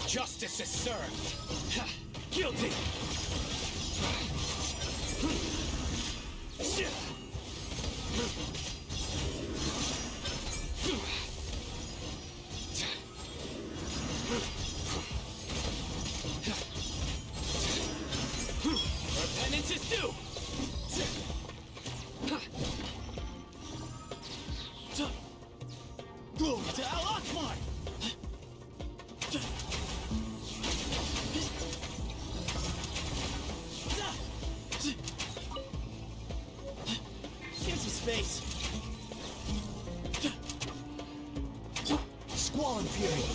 Justice is served. Guilty. Repentance is due. Glory to Archon! Give some space. Squalling Fury.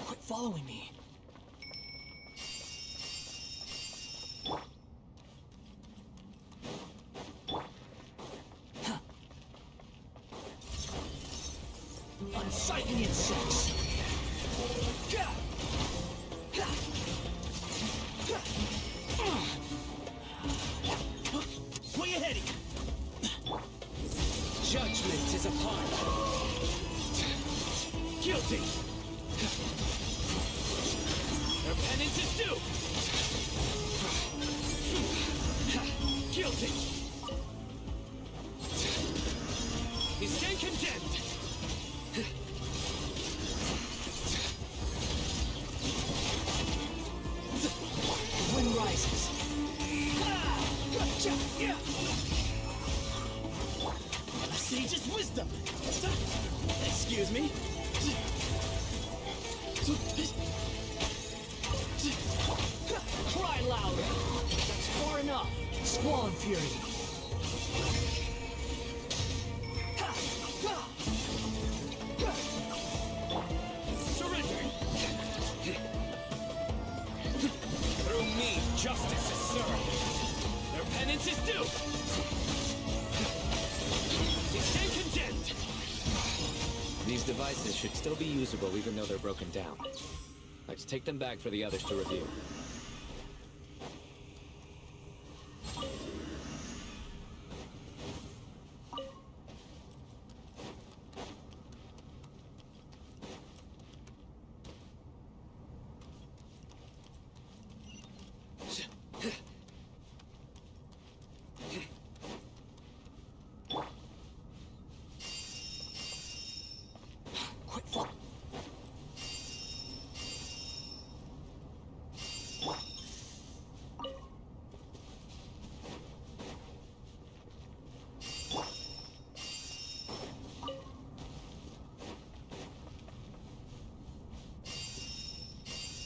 Quit following me. Unsightly insects! Where you heading? Judgment is upon you. Guilty! Repentance is due! Guilty! You stand condemned! The wind rises. A sage's wisdom. Excuse me. Cry louder. That's far enough. Squall and Fury. Surrender. Through me, justice is served. Their penance is due. They stand condemned. These devices should still be usable even though they're broken down. Let's take them back for the others to review.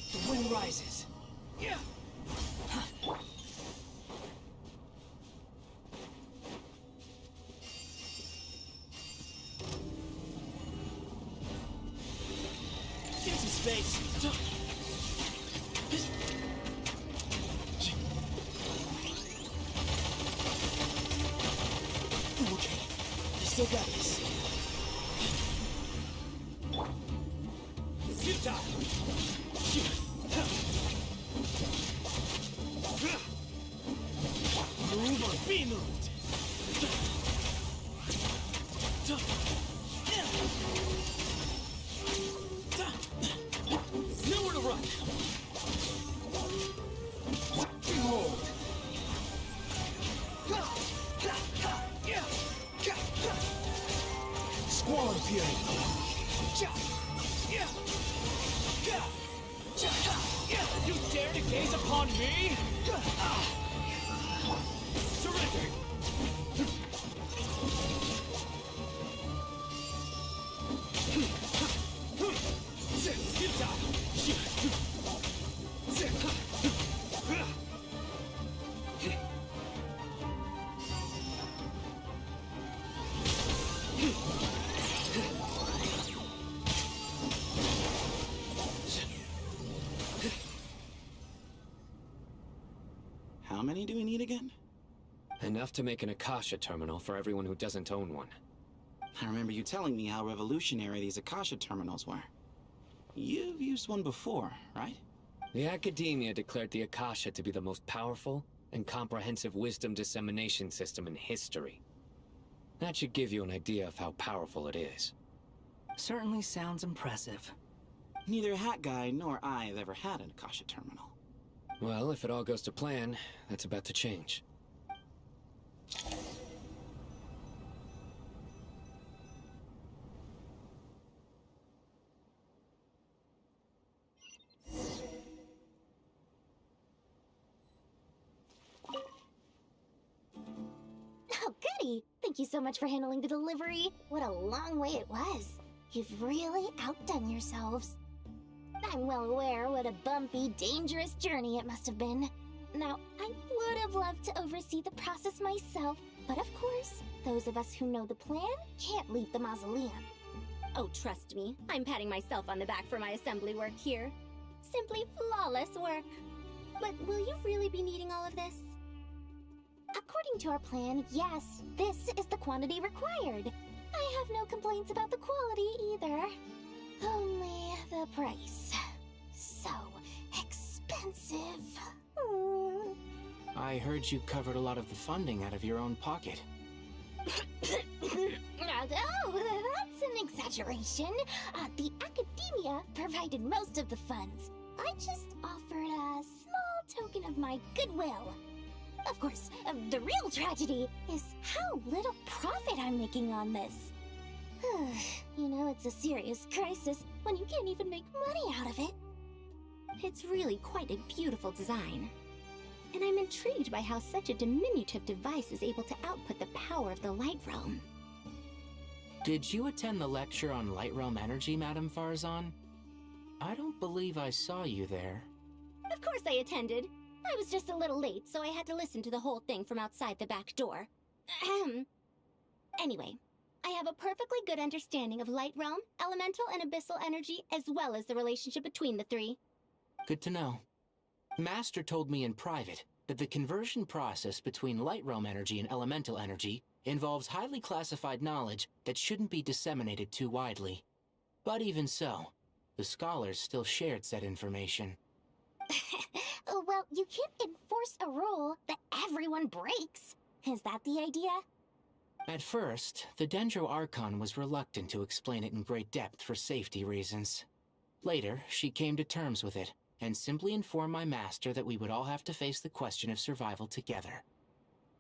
The wind rises. Yeah. Give some space. Okay, I still got this. Futile. Move or be moved. Nowhere to run. Behold. Squall and Fury. You dare to gaze upon me? Surrender! How many do we need again? Enough to make an Akasha terminal for everyone who doesn't own one. I remember you telling me how revolutionary these Akasha terminals were. You've used one before, right? The Academia declared the Akasha to be the most powerful and comprehensive wisdom dissemination system in history. That should give you an idea of how powerful it is. Certainly sounds impressive. Neither Hat Guy nor I have ever had an Akasha terminal. Well, if it all goes to plan, that's about to change. Oh, goody! Thank you so much for handling the delivery. What a long way it was. You've really outdone yourselves. I'm well aware what a bumpy, dangerous journey it must have been. Now, I would have loved to oversee the process myself, but of course, those of us who know the plan can't leave the mausoleum. Oh, trust me, I'm patting myself on the back for my assembly work here. Simply flawless work. But will you really be needing all of this? According to our plan, yes, this is the quantity required. I have no complaints about the quality either. Only the price. So expensive. I heard you covered a lot of the funding out of your own pocket. Oh, that's an exaggeration. The academia provided most of the funds. I just offered a small token of my goodwill. Of course, the real tragedy is how little profit I'm making on this. You know, it's a serious crisis when you can't even make money out of it. It's really quite a beautiful design. And I'm intrigued by how such a diminutive device is able to output the power of the Light Realm. Did you attend the lecture on Light Realm energy, Madame Farzan? I don't believe I saw you there. Of course I attended. I was just a little late, so I had to listen to the whole thing from outside the back door. Ahem. Anyway, I have a perfectly good understanding of Light Realm, elemental and abyssal energy, as well as the relationship between the three. Good to know. Master told me in private that the conversion process between Light Realm energy and elemental energy involves highly classified knowledge that shouldn't be disseminated too widely. But even so, the scholars still shared said information. Well, you can't enforce a rule that everyone breaks. Is that the idea? At first, the Dendro Archon was reluctant to explain it in great depth for safety reasons. Later, she came to terms with it, and simply informed my master that we would all have to face the question of survival together.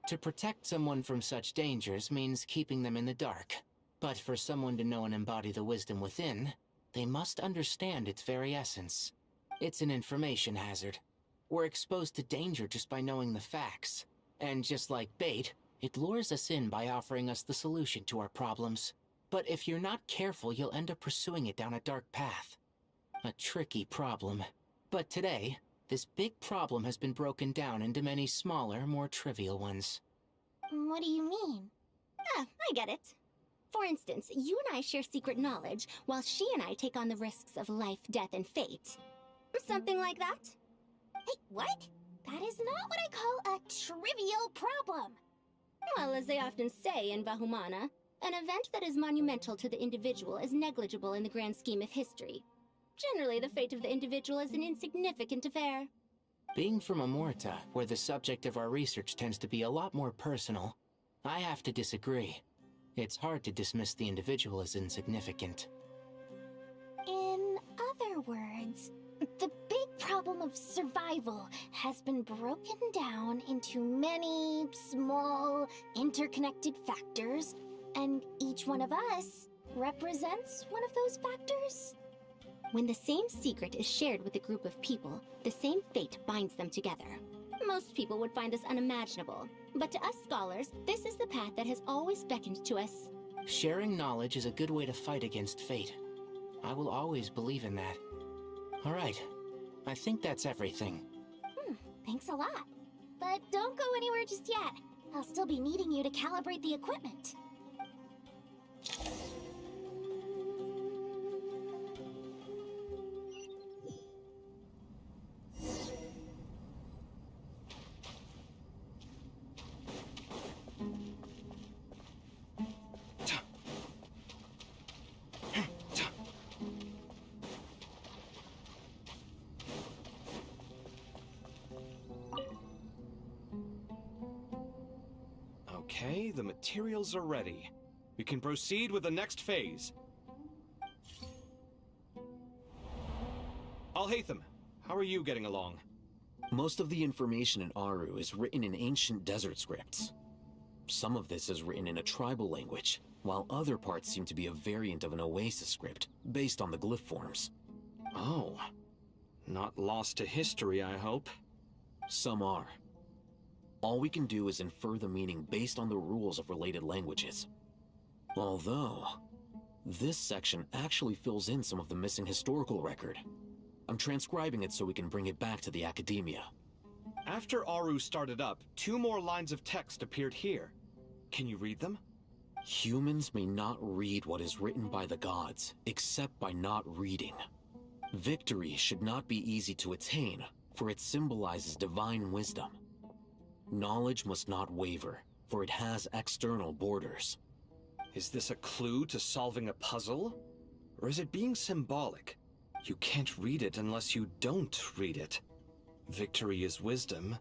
To protect someone from such dangers means keeping them in the dark, but for someone to know and embody the wisdom within, they must understand its very essence. It's an information hazard. We're exposed to danger just by knowing the facts, and just like bait, it lures us in by offering us the solution to our problems. But if you're not careful, you'll end up pursuing it down a dark path. A tricky problem. But today, this big problem has been broken down into many smaller, more trivial ones. What do you mean? Ah, I get it. For instance, you and I share secret knowledge, while she and I take on the risks of life, death, and fate. Something like that? Hey, what? That is not what I call a trivial problem. Well, as they often say in Vahumana, an event that is monumental to the individual is negligible in the grand scheme of history. Generally, the fate of the individual is an insignificant affair. Being from Amorta, where the subject of our research tends to be a lot more personal, I have to disagree. It's hard to dismiss the individual as insignificant. In other words, the big problem of survival has been broken down into many small, interconnected factors, and each one of us represents one of those factors. When the same secret is shared with a group of people, the same fate binds them together. Most people would find this unimaginable, but to us scholars, this is the path that has always beckoned to us. Sharing knowledge is a good way to fight against fate. I will always believe in that. All right, I think that's everything. Thanks a lot. But don't go anywhere just yet. I'll still be needing you to calibrate the equipment. Okay, the materials are ready. We can proceed with the next phase. Alhaitham, how are you getting along? Most of the information in Aru is written in ancient desert scripts. Some of this is written in a tribal language, while other parts seem to be a variant of an Oasis script, based on the glyph forms. Oh. Not lost to history, I hope. Some are. All we can do is infer the meaning based on the rules of related languages. Although, this section actually fills in some of the missing historical record. I'm transcribing it so we can bring it back to the Academia. After Aru started up, 2 more lines of text appeared here. Can you read them? Humans may not read what is written by the gods, except by not reading. Victory should not be easy to attain, for it symbolizes divine wisdom. Knowledge must not waver, for it has external borders. Is this a clue to solving a puzzle? Or is it being symbolic? You can't read it unless you don't read it. Victory is wisdom.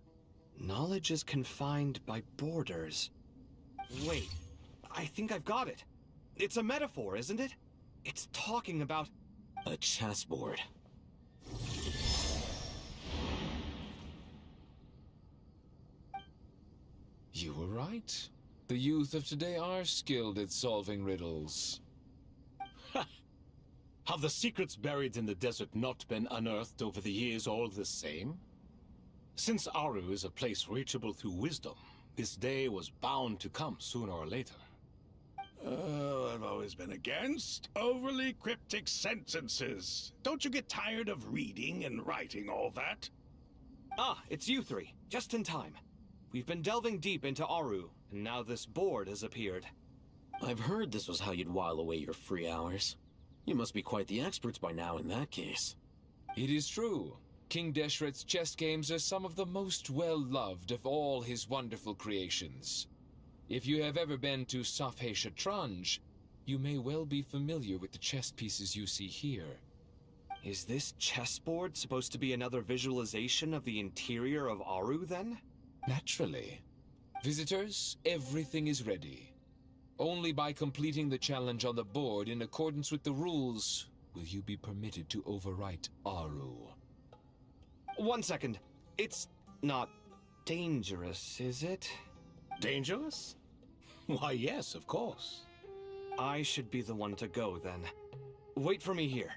Knowledge is confined by borders. Wait, I think I've got it. It's a metaphor, isn't it? It's talking about... A chessboard. You were right. The youth of today are skilled at solving riddles. Have the secrets buried in the desert not been unearthed over the years all the same? Since Aru is a place reachable through wisdom, this day was bound to come sooner or later. I've always been against overly cryptic sentences. Don't you get tired of reading and writing all that? Ah, it's you 3. Just in time. We've been delving deep into Aru, and now this board has appeared. I've heard this was how you'd while away your free hours. You must be quite the experts by now in that case. It is true. King Deshret's chess games are some of the most well-loved of all his wonderful creations. If you have ever been to Safhe Shatranj, you may well be familiar with the chess pieces you see here. Is this chessboard supposed to be another visualization of the interior of Aru, then? Naturally. Visitors, everything is ready. Only by completing the challenge on the board in accordance with the rules will you be permitted to overwrite Aru. 1 second. It's not dangerous, is it? Dangerous? Why, yes, of course. I should be the one to go, then. Wait for me here.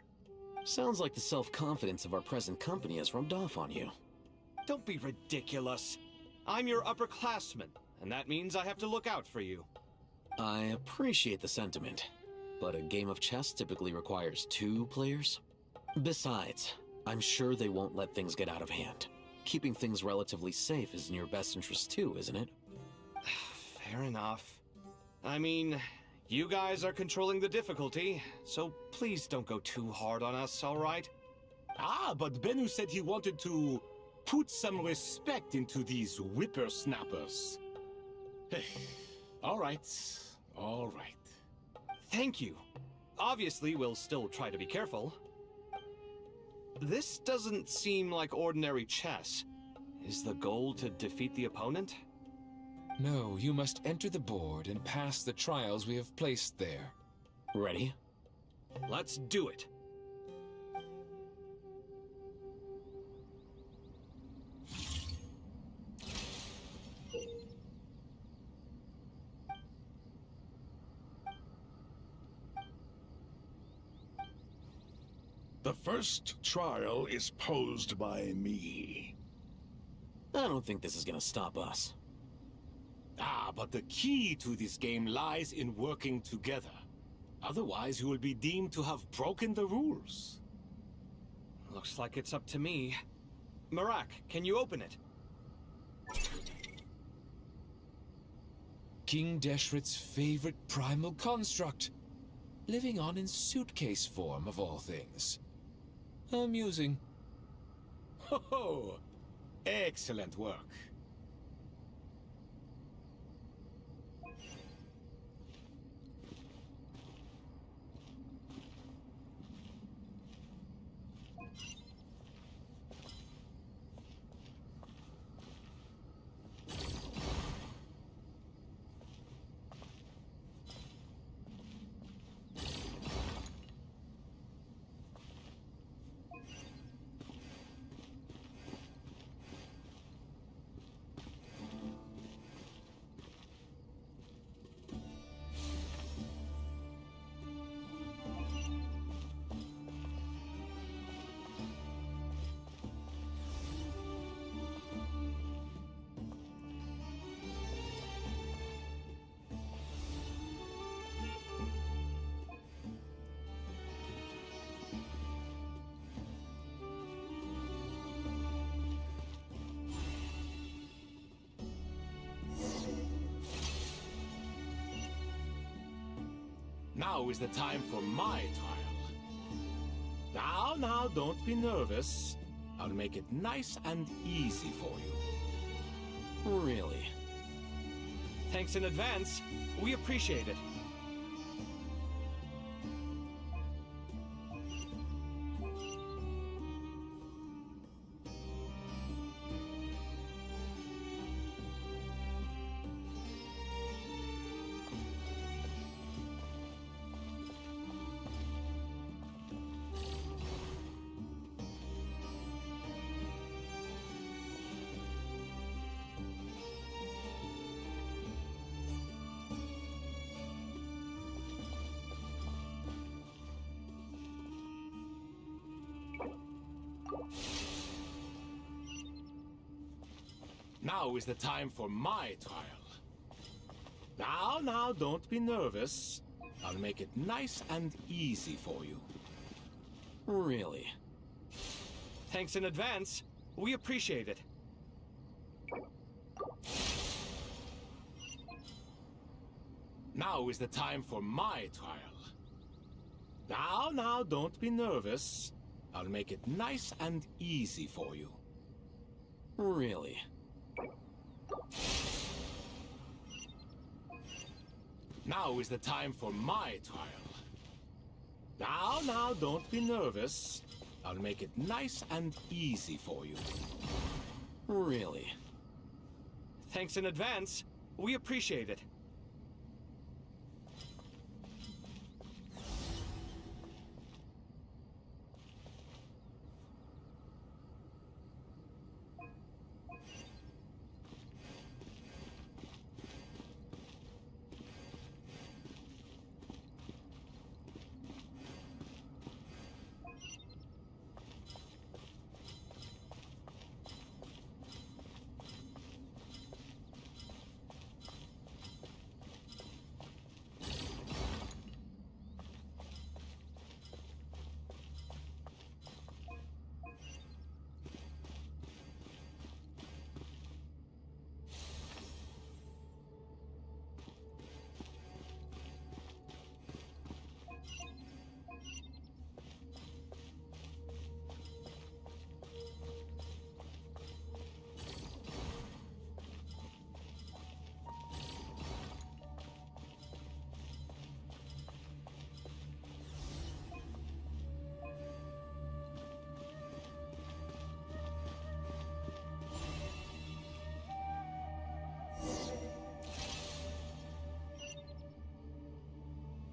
Sounds like the self-confidence of our present company has rubbed off on you. Don't be ridiculous. I'm your upperclassman, and that means I have to look out for you. I appreciate the sentiment, but a game of chess typically requires 2 players. Besides, I'm sure they won't let things get out of hand. Keeping things relatively safe is in your best interest too, isn't it? Fair enough. I mean, you guys are controlling the difficulty, so please don't go too hard on us, all right? Ah, but Bennu said he wanted to put some respect into these whippersnappers. All right, all right. Thank you. Obviously, we'll still try to be careful. This doesn't seem like ordinary chess. Is the goal to defeat the opponent? No, you must enter the board and pass the trials we have placed there. Ready? Let's do it. The first trial is posed by me. I don't think this is gonna stop us. Ah, but the key to this game lies in working together. Otherwise, you will be deemed to have broken the rules. Looks like it's up to me. Marak, can you open it? King Deshret's favorite primal construct. Living on in suitcase form, of all things. Amusing. Ho ho! Excellent work. Now is the time for my trial. Now, don't be nervous. I'll make it nice and easy for you. Really? Thanks in advance. We appreciate it. Now is the time for my trial. Now, don't be nervous. I'll make it nice and easy for you. Really? Thanks in advance. We appreciate it. Now is the time for my trial. Now, don't be nervous. I'll make it nice and easy for you. Really? Now is the time for my trial. Now, don't be nervous. I'll make it nice and easy for you. Really? Thanks in advance. We appreciate it.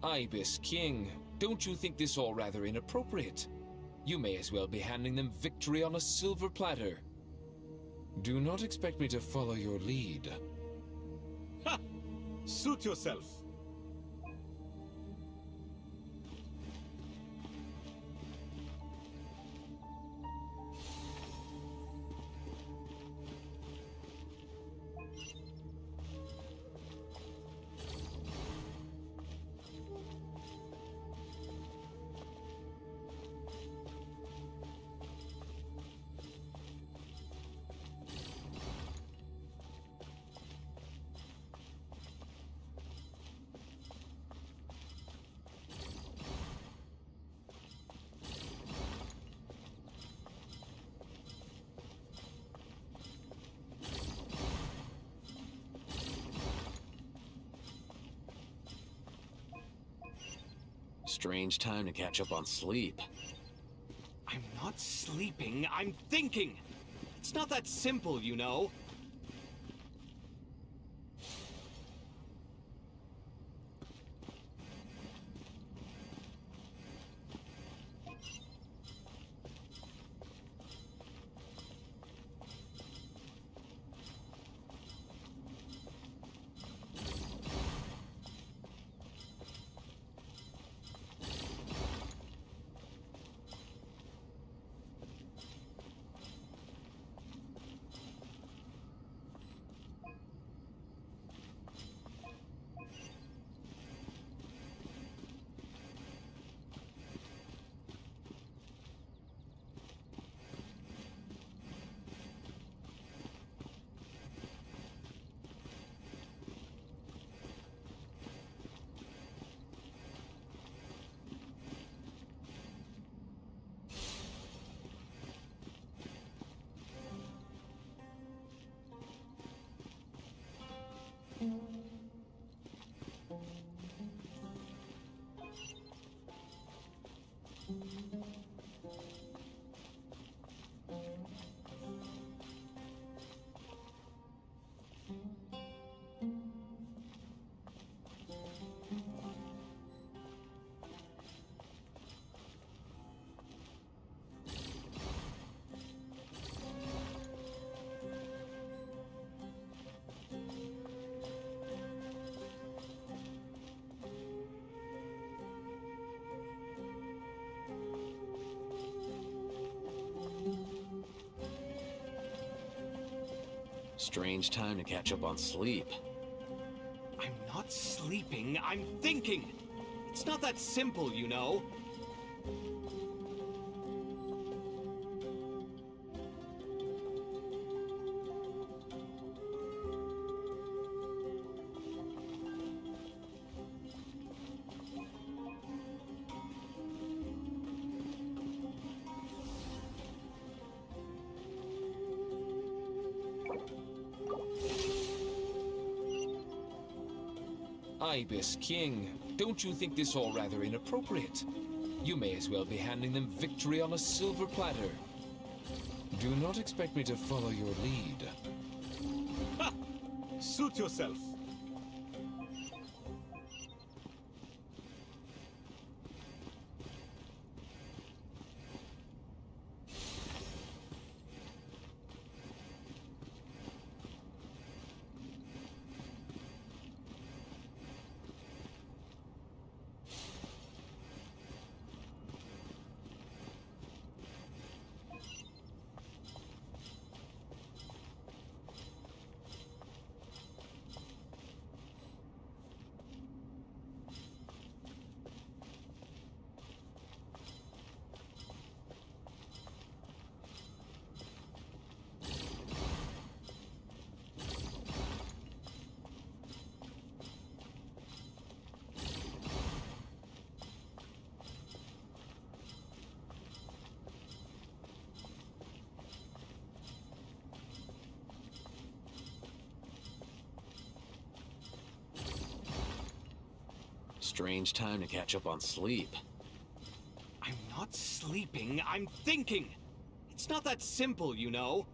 Ibis King, don't you think this all rather inappropriate? You may as well be handing them victory on a silver platter. Do not expect me to follow your lead. Ha! Suit yourself. Strange time to catch up on sleep. I'm not sleeping, I'm thinking! It's not that simple, you know. Strange time to catch up on sleep. I'm not sleeping, I'm thinking! It's not that simple, you know. Ibis King, don't you think this all rather inappropriate? You may as well be handing them victory on a silver platter. Do not expect me to follow your lead. Ha! Suit yourself. Strange time to catch up on sleep. I'm not sleeping, I'm thinking! It's not that simple, you know.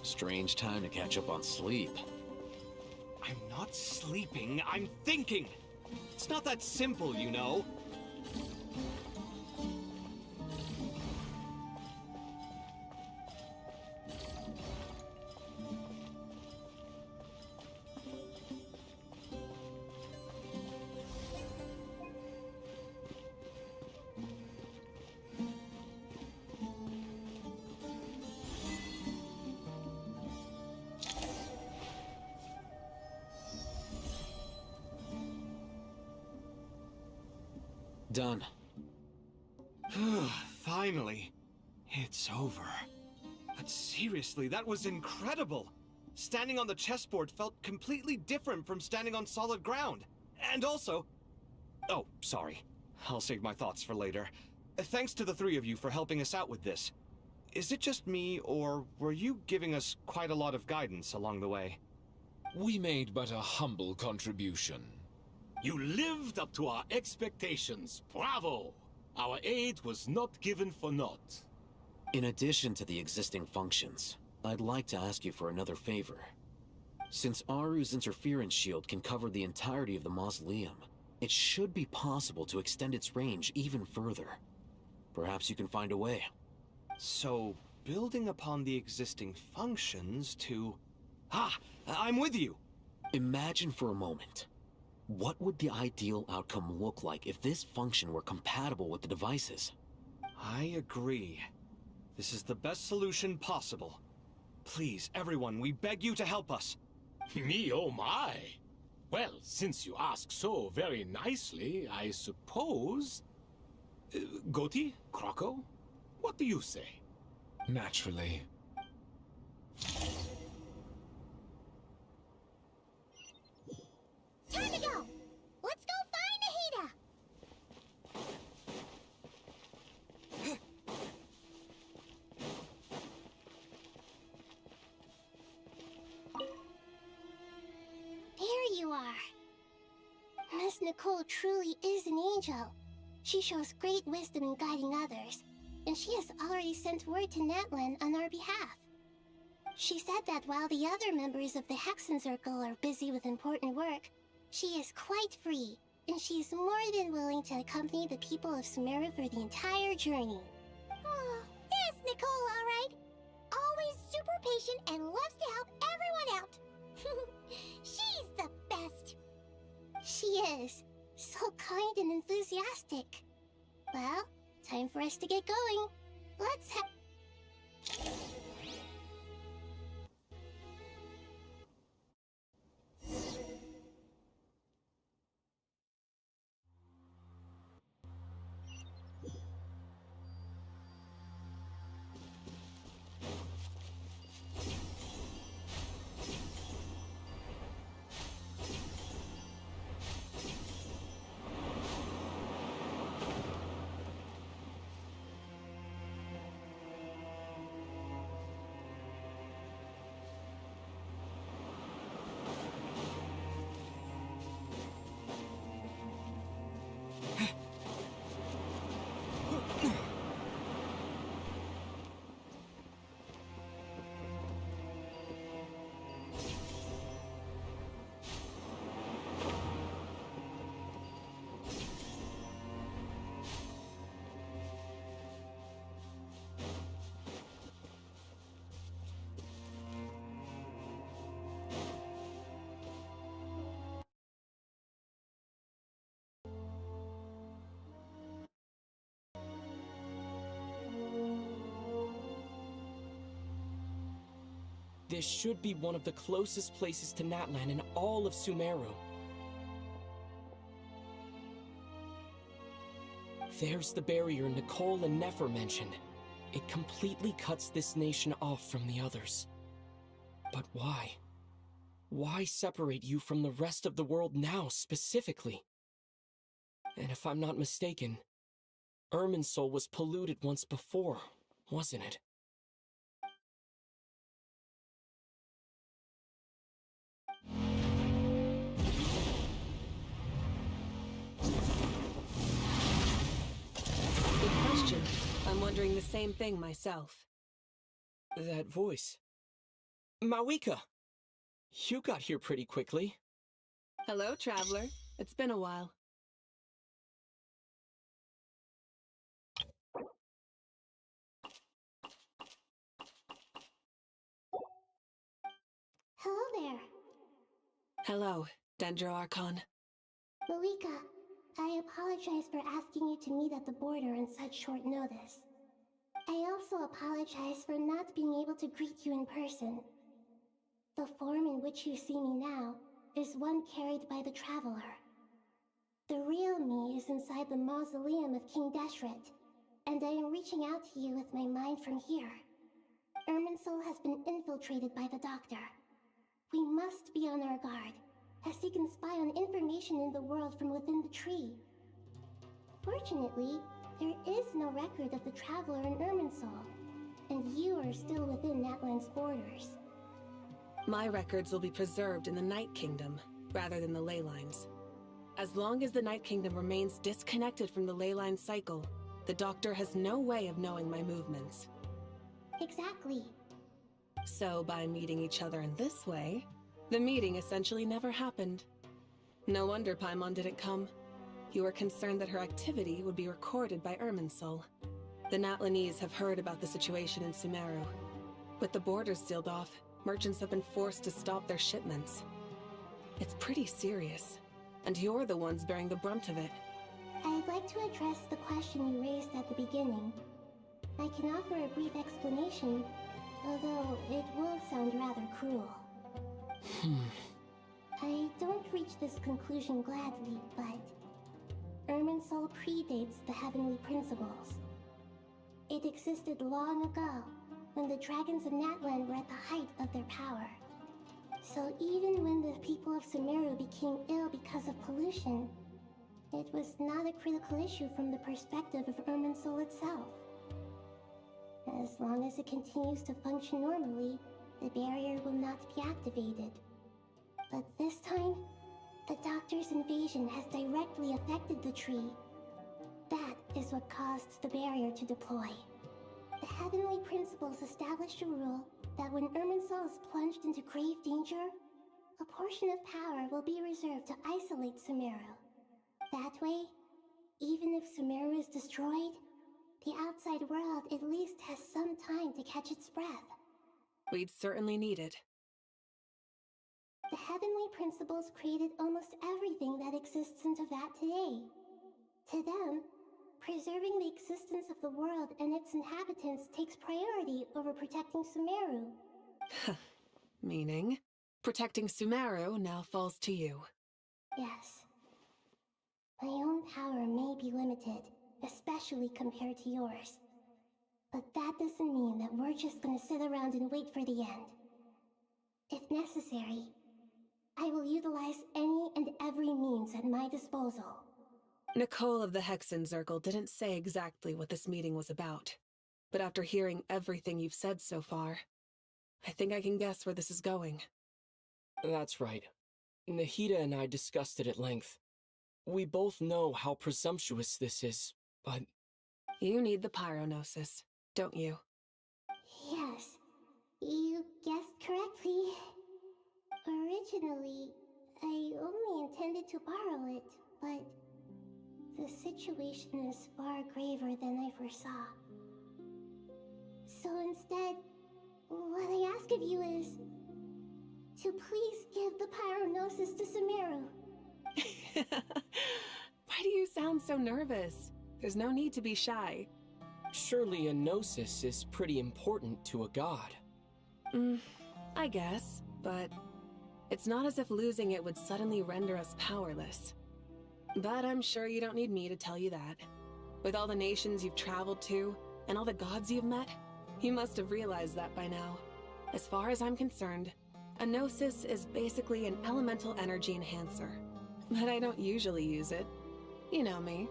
Strange time to catch up on sleep. I'm not sleeping, I'm thinking! It's not that simple, you know. Done. Finally. It's over. But seriously, that was incredible! Standing on the chessboard felt completely different from standing on solid ground. And also... Oh, sorry. I'll save my thoughts for later. Thanks to the three of you for helping us out with this. Is it just me, or were you giving us quite a lot of guidance along the way? We made but a humble contribution. You lived up to our expectations. Bravo! Our aid was not given for naught. In addition to the existing functions, I'd like to ask you for another favor. Since Aru's interference shield can cover the entirety of the mausoleum, it should be possible to extend its range even further. Perhaps you can find a way. So, building upon the existing functions to... Ah! I'm with you! Imagine for a moment. What would the ideal outcome look like if this function were compatible with the devices? I agree. This is the best solution possible. Please, everyone, we beg you to help us. Me, oh my! Well, since you ask so very nicely, I suppose... Goti? Kroko? What do you say? Naturally. Miss Nicole truly is an angel. She shows great wisdom in guiding others, and she has already sent word to Natlan on our behalf. She said that while the other members of the Hexen Circle are busy with important work, she is quite free, and she is more than willing to accompany the people of Sumeru for the entire journey. Oh, that's Nicole, all right. Always super patient and loves to help everyone out. She's the best. She is. So kind and enthusiastic. Well, time for us to get going. Let's This should be one of the closest places to Natlan in all of Sumeru. There's the barrier Nicole and Nefer mentioned. It completely cuts this nation off from the others. But why? Why separate you from the rest of the world now, specifically? And if I'm not mistaken, Irminsul was polluted once before, wasn't it? Good question. I'm wondering the same thing myself. That voice. Mawika! You got here pretty quickly. Hello, traveler. It's been a while. Hello there. Hello, Dendro Archon. Malika, I apologize for asking you to meet at the border on such short notice. I also apologize for not being able to greet you in person. The form in which you see me now is one carried by the Traveler. The real me is inside the mausoleum of King Deshret, and I am reaching out to you with my mind from here. Irminsul has been infiltrated by the Doctor. We must be on our guard, as he can spy on information in the world from within the tree. Fortunately, there is no record of the Traveler in Irminsul, and you are still within Natlan's borders. My records will be preserved in the Night Kingdom, rather than the ley lines. As long as the Night Kingdom remains disconnected from the ley line cycle, the Doctor has no way of knowing my movements. Exactly. So by meeting each other in this way, the meeting essentially never happened. No wonder Paimon didn't come. You were concerned that her activity would be recorded by Irminsul. The Natlanese have heard about the situation in Sumeru. With the borders sealed off, merchants have been forced to stop their shipments. It's pretty serious, and you're the ones bearing the brunt of it. I'd like to address the question you raised at the beginning. I can offer a brief explanation, although it will sound rather cruel. I don't reach this conclusion gladly, but Irminsul predates the Heavenly Principles. It existed long ago, when the dragons of Natlan were at the height of their power. So even when the people of Sumeru became ill because of pollution, it was not a critical issue from the perspective of Irminsul itself. As long as it continues to function normally, the barrier will not be activated. But this time, The Doctor's invasion has directly affected the tree. That is what caused the barrier to deploy. The Heavenly Principles established a rule that when Irminsul is plunged into grave danger, a portion of power will be reserved to isolate Sumeru. That way, even if Sumeru is destroyed, the outside world at least has some time to catch its breath. We'd certainly need it. The Heavenly Principles created almost everything that exists in Teyvat today. To them, preserving the existence of the world and its inhabitants takes priority over protecting Sumeru. Meaning, protecting Sumeru now falls to you. Yes. My own power may be limited, especially compared to yours. But that doesn't mean that we're just gonna sit around and wait for the end. If necessary, I will utilize any and every means at my disposal. Nicole of the Hexen Circle didn't say exactly what this meeting was about. But after hearing everything you've said so far, I think I can guess where this is going. That's right. Nahida and I discussed it at length. We both know how presumptuous this is, but... You need the Pyrognosis, don't you? Yes, you guessed correctly. Originally, I only intended to borrow it, but the situation is far graver than I foresaw. So instead, what I ask of you is to please give the Pyrognosis to Sumeru. Why do you sound so nervous? There's no need to be shy. Surely a gnosis is pretty important to a god. I guess, but it's not as if losing it would suddenly render us powerless. But I'm sure you don't need me to tell you that. With all the nations you've traveled to, and all the gods you've met, you must have realized that by now. As far as I'm concerned, a gnosis is basically an elemental energy enhancer. But I don't usually use it. You know me.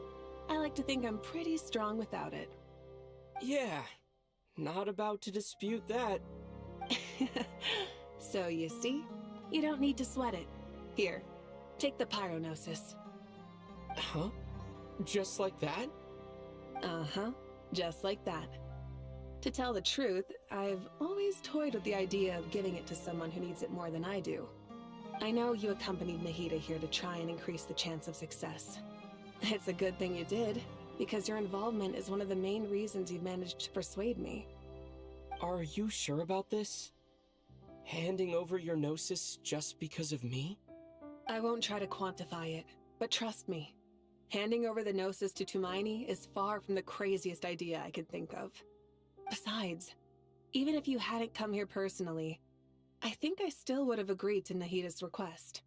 I like to think I'm pretty strong without it. Yeah, not about to dispute that. So you see, you don't need to sweat it. Here, take the Pyrognosis. Huh? Just like that? Uh-huh, just like that. To tell the truth, I've always toyed with the idea of giving it to someone who needs it more than I do. I know you accompanied Nahida here to try and increase the chance of success. It's a good thing you did, because your involvement is one of the main reasons you've managed to persuade me. Are you sure about this? Handing over your gnosis just because of me? I won't try to quantify it, but trust me. Handing over the gnosis to Tumaini is far from the craziest idea I could think of. Besides, even if you hadn't come here personally, I think I still would have agreed to Nahida's request.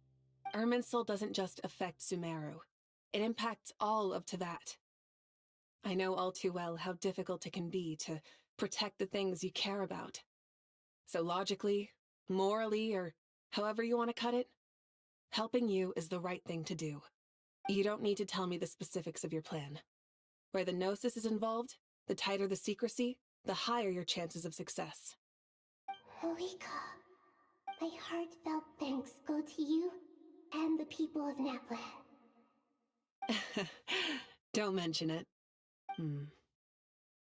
Irminsul doesn't just affect Sumeru. It impacts all of Teyvat. I know all too well how difficult it can be to protect the things you care about. So logically, morally, or however you want to cut it, helping you is the right thing to do. You don't need to tell me the specifics of your plan. Where the gnosis is involved, the tighter the secrecy, the higher your chances of success. Malika, my heartfelt thanks go to you and the people of Naplan. Don't mention it.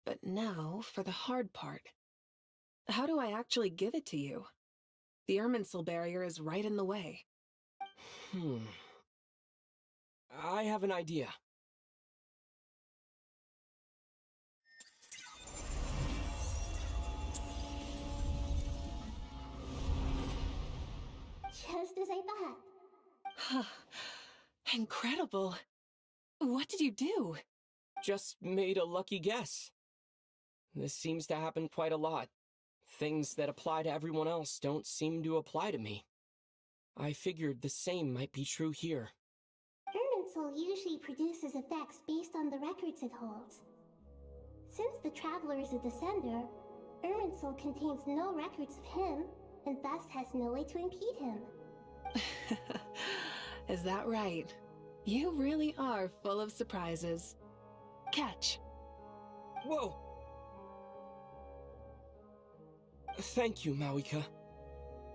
But now for the hard part. How do I actually give it to you? The Irminsul barrier is right in the way. I have an idea. Just as I thought. Incredible. What did you do? Just made a lucky guess. This seems to happen quite a lot. Things that apply to everyone else don't seem to apply to me. I figured the same might be true here. Irminsul usually produces effects based on the records it holds. Since the Traveler is a Descender, Irminsul contains no records of him, and thus has no way to impede him. Is that right? You really are full of surprises. Catch. Whoa! Thank you, Mawika.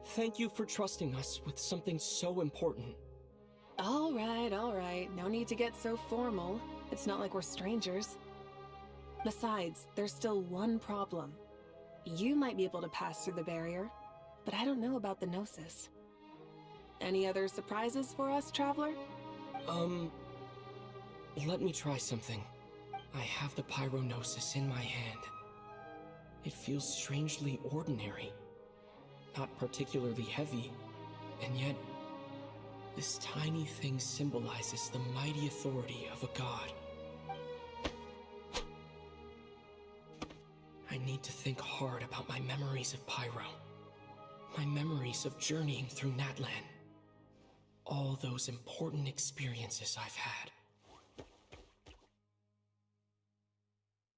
Thank you for trusting us with something so important. All right. No need to get so formal. It's not like we're strangers. Besides, there's still one problem. You might be able to pass through the barrier, but I don't know about the Gnosis. Any other surprises for us, Traveler? Let me try something. I have the Pyrognosis in my hand. It feels strangely ordinary. Not particularly heavy, and yet this tiny thing symbolizes the mighty authority of a god. I need to think hard about my memories of Pyro. My memories of journeying through Natlan. All those important experiences I've had.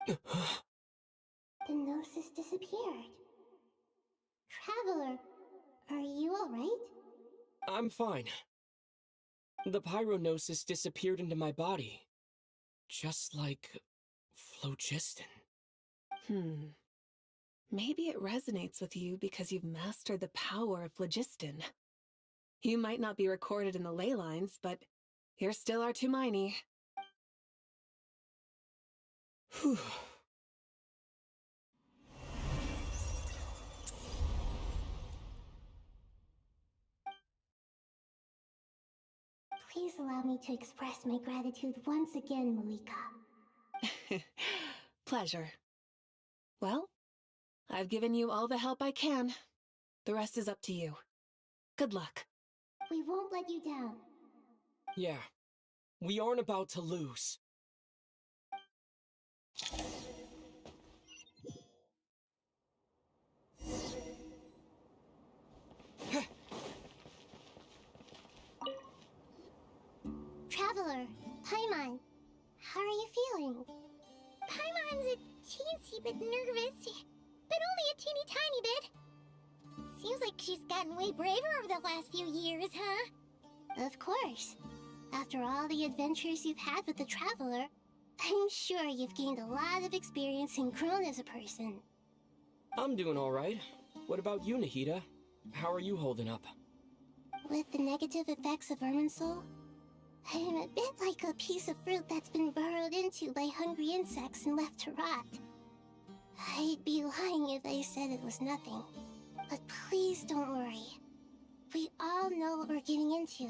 The Gnosis disappeared. Traveler, are you alright? I'm fine. The Pyrognosis disappeared into my body. Just like phlogiston. Maybe it resonates with you because you've mastered the power of phlogiston. You might not be recorded in the ley lines, but you're still Artumini. Whew. Please allow me to express my gratitude once again, Malika. Pleasure. Well, I've given you all the help I can. The rest is up to you. Good luck. We won't let you down. Yeah, we aren't about to lose. Traveler, Paimon, how are you feeling? Paimon's a teensy bit nervous, but only a teeny tiny bit. Seems like she's gotten way braver over the last few years, huh? Of course. After all the adventures you've had with the Traveler, I'm sure you've gained a lot of experience and grown as a person. I'm doing all right. What about you, Nahida? How are you holding up? With the negative effects of Irminsul, I'm a bit like a piece of fruit that's been burrowed into by hungry insects and left to rot. I'd be lying if I said it was nothing. But please don't worry. We all know what we're getting into,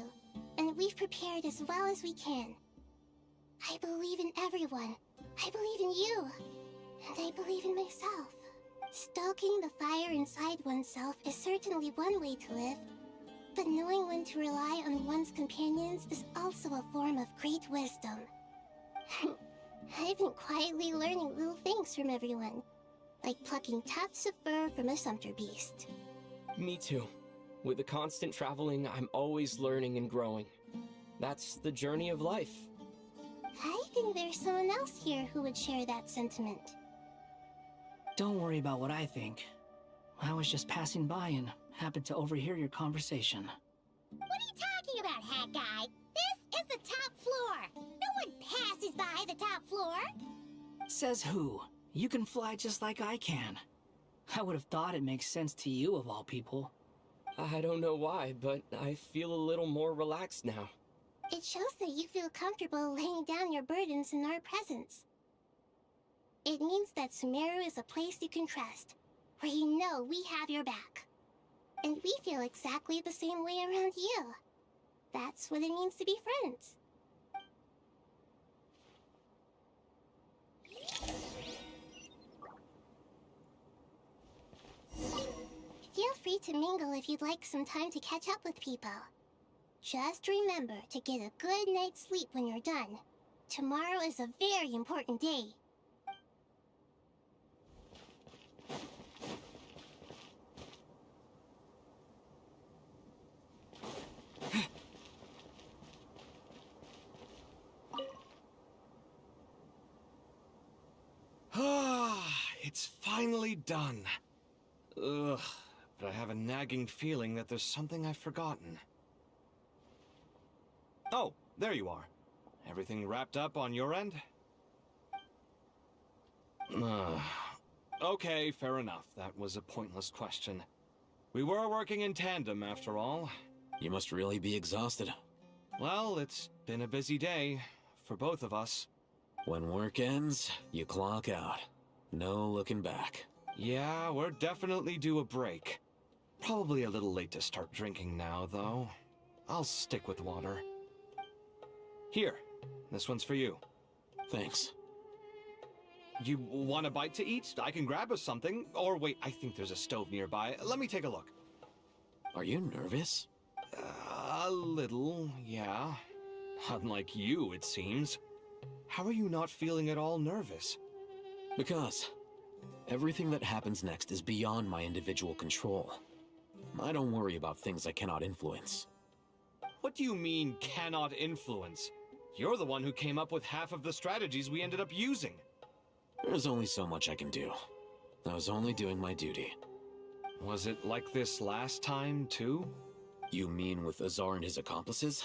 and we've prepared as well as we can. I believe in everyone. I believe in you. And I believe in myself. Stoking the fire inside oneself is certainly one way to live, but knowing when to rely on one's companions is also a form of great wisdom. I've been quietly learning little things from everyone, like plucking tufts of fur from a sumpter beast. Me too. With the constant traveling, I'm always learning and growing. That's the journey of life. I think there's someone else here who would share that sentiment. Don't worry about what I think. I was just passing by and happened to overhear your conversation. What are you talking about, Hat Guy? This is the top floor. No one passes by the top floor. Says who? You can fly just like I can. I would have thought it makes sense to you of all people. I don't know why, but I feel a little more relaxed now. It shows that you feel comfortable laying down your burdens in our presence. It means that Sumeru is a place you can trust, where you know we have your back. And we feel exactly the same way around you. That's what it means to be friends. Feel free to mingle if you'd like some time to catch up with people. Just remember to get a good night's sleep when you're done. Tomorrow is a very important day. It's finally done. Ugh, but I have a nagging feeling that there's something I've forgotten. Oh, there you are. Everything wrapped up on your end? Okay, fair enough. That was a pointless question. We were working in tandem, after all. You must really be exhausted. Well, it's been a busy day for both of us. When work ends, you clock out. No looking back. Yeah, we're definitely due a break. Probably a little late to start drinking now, though. I'll stick with water. Here, this one's for you. Thanks. You want a bite to eat? I can grab us something. Or wait, I think there's a stove nearby. Let me take a look. Are you nervous? A little, yeah. Unlike you, it seems. How are you not feeling at all nervous? Because everything that happens next is beyond my individual control. I don't worry about things I cannot influence. What do you mean, cannot influence? You're the one who came up with half of the strategies we ended up using. There's only so much I can do. I was only doing my duty. Was it like this last time, too? You mean with Azar and his accomplices?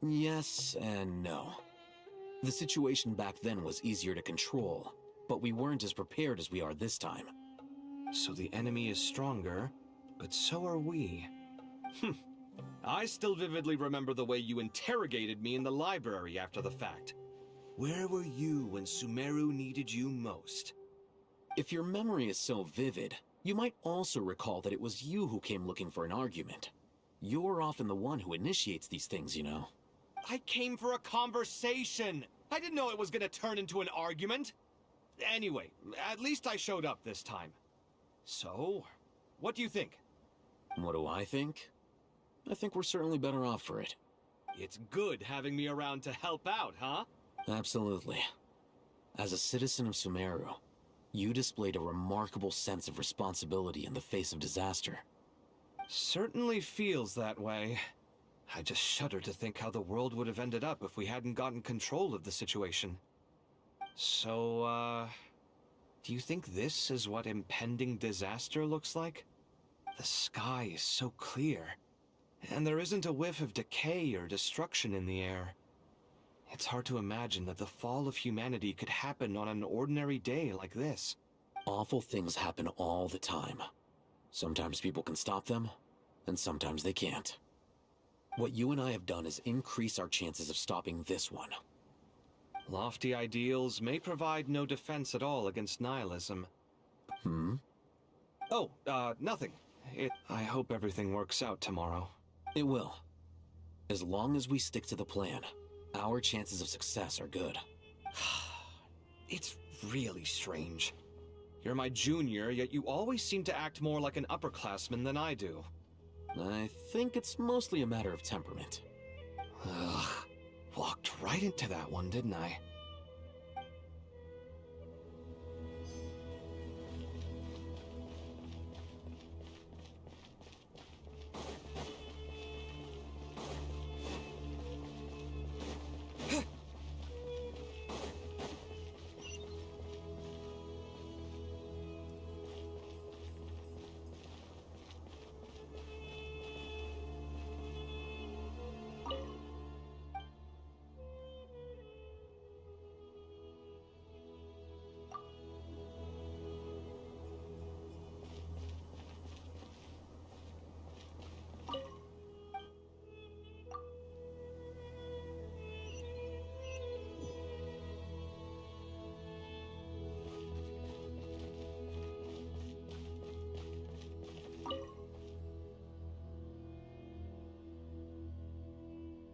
Yes and no. The situation back then was easier to control, but we weren't as prepared as we are this time. So the enemy is stronger, but so are we. I still vividly remember the way you interrogated me in the library after the fact. Where were you when Sumeru needed you most? If your memory is so vivid, you might also recall that it was you who came looking for an argument. You're often the one who initiates these things, you know. I came for a conversation! I didn't know it was gonna turn into an argument! Anyway, at least I showed up this time. So, what do you think? What do I think? I think we're certainly better off for it. It's good having me around to help out, huh? Absolutely. As a citizen of Sumeru, you displayed a remarkable sense of responsibility in the face of disaster. Certainly feels that way. I just shudder to think how the world would have ended up if we hadn't gotten control of the situation. So, do you think this is what impending disaster looks like? The sky is so clear, and there isn't a whiff of decay or destruction in the air. It's hard to imagine that the fall of humanity could happen on an ordinary day like this. Awful things happen all the time. Sometimes people can stop them, and sometimes they can't. What you and I have done is increase our chances of stopping this one. Lofty ideals may provide no defense at all against nihilism. Oh, nothing. I hope everything works out tomorrow. It will. As long as we stick to the plan, our chances of success are good. It's really strange. You're my junior, yet you always seem to act more like an upperclassman than I do. I think it's mostly a matter of temperament. Ugh. Walked right into that one, didn't I?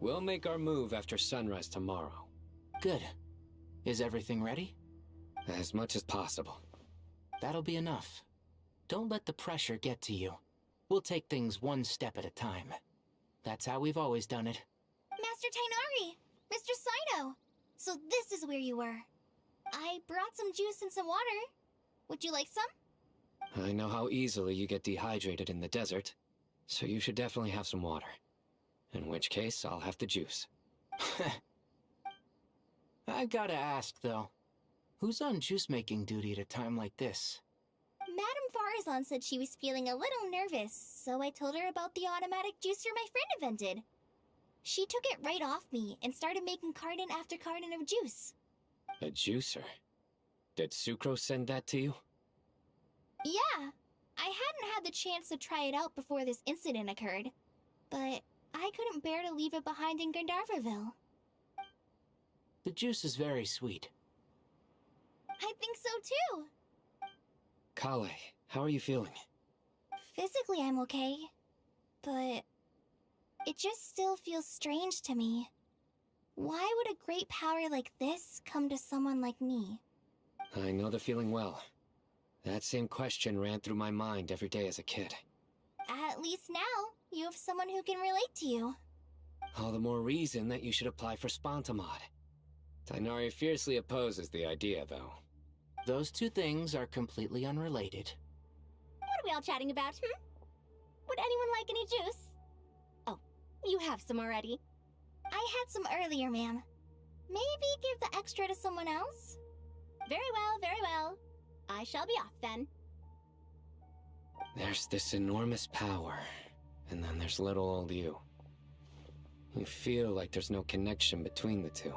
We'll make our move after sunrise tomorrow. Good. Is everything ready? As much as possible. That'll be enough. Don't let the pressure get to you. We'll take things one step at a time. That's how we've always done it. Master Tainari! Mr. Saito! So this is where you were. I brought some juice and some water. Would you like some? I know how easily you get dehydrated in the desert, so you should definitely have some water. In which case, I'll have the juice. I gotta ask, though. Who's on juice-making duty at a time like this? Madame Farazan said she was feeling a little nervous, so I told her about the automatic juicer my friend invented. She took it right off me and started making carton after carton of juice. A juicer? Did Sucro send that to you? Yeah. I hadn't had the chance to try it out before this incident occurred. But I couldn't bear to leave it behind in Gandharvaville. The juice is very sweet. I think so too. Kale, how are you feeling? Physically, I'm okay. But it just still feels strange to me. Why would a great power like this come to someone like me? I know the feeling well. That same question ran through my mind every day as a kid. At least now, you have someone who can relate to you. All the more reason that you should apply for Spontamod. Tighnari fiercely opposes the idea, though. Those two things are completely unrelated. What are we all chatting about, Would anyone like any juice? Oh, you have some already. I had some earlier, ma'am. Maybe give the extra to someone else? Very well, very well. I shall be off then. There's this enormous power, and then there's little old you. You feel like there's no connection between the two.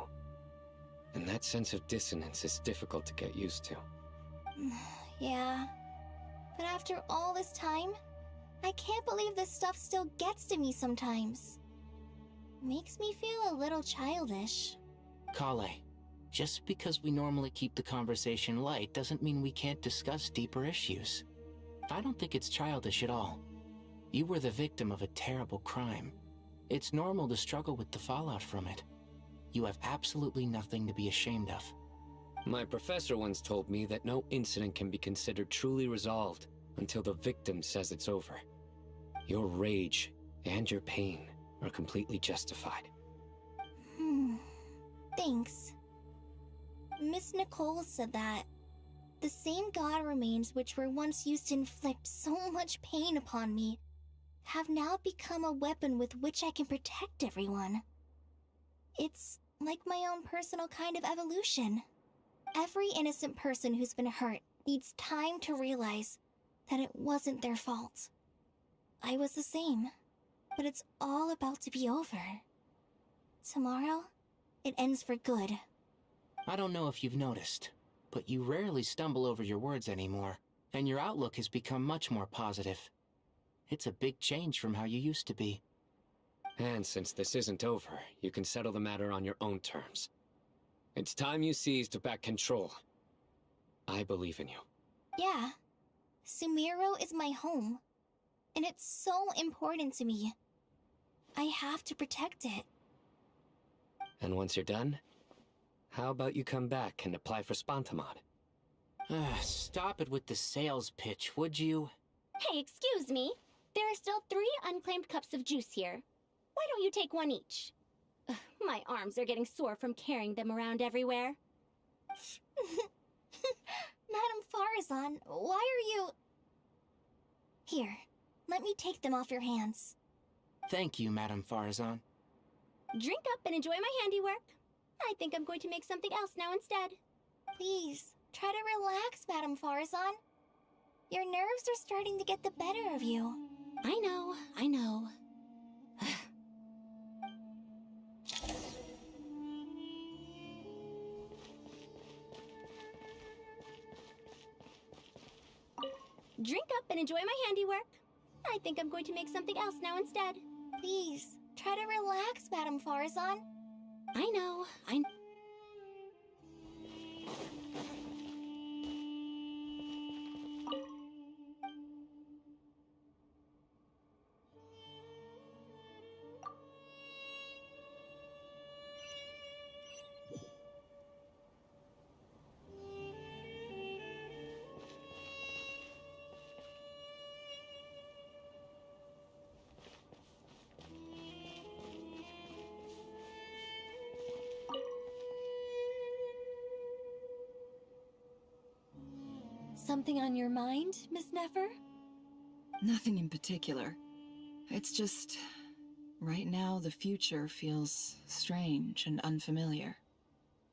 And that sense of dissonance is difficult to get used to. Yeah. But after all this time, I can't believe this stuff still gets to me sometimes. Makes me feel a little childish. Kale, just because we normally keep the conversation light doesn't mean we can't discuss deeper issues. I don't think it's childish at all. You were the victim of a terrible crime. It's normal to struggle with the fallout from it. You have absolutely nothing to be ashamed of. My professor once told me that no incident can be considered truly resolved until the victim says it's over. Your rage and your pain are completely justified. Thanks. Miss Nicole said that the same god remains which were once used to inflict so much pain upon me have now become a weapon with which I can protect everyone. It's like my own personal kind of evolution. Every innocent person who's been hurt needs time to realize that it wasn't their fault. I was the same, but it's all about to be over. Tomorrow, it ends for good. I don't know if you've noticed, but you rarely stumble over your words anymore, and your outlook has become much more positive. It's a big change from how you used to be. And since this isn't over, you can settle the matter on your own terms. It's time you seized back control. I believe in you. Yeah. Sumiro is my home, and it's so important to me. I have to protect it. And once you're done, how about you come back and apply for Spontamod? Stop it with the sales pitch, would you? Hey, excuse me. There are still 3 unclaimed cups of juice here. Why don't you take one each? Ugh, my arms are getting sore from carrying them around everywhere. Madame Farazan, why are you... Here, let me take them off your hands. Thank you, Madame Farazan. Drink up and enjoy my handiwork. I think I'm going to make something else now instead. Please, try to relax, Madame Farazan. Your nerves are starting to get the better of you. I know. Drink up and enjoy my handiwork. I think I'm going to make something else now instead. Please, try to relax, Madame Farazan. I know. Something on your mind, Miss Nefer? Nothing in particular. It's just... right now, the future feels strange and unfamiliar.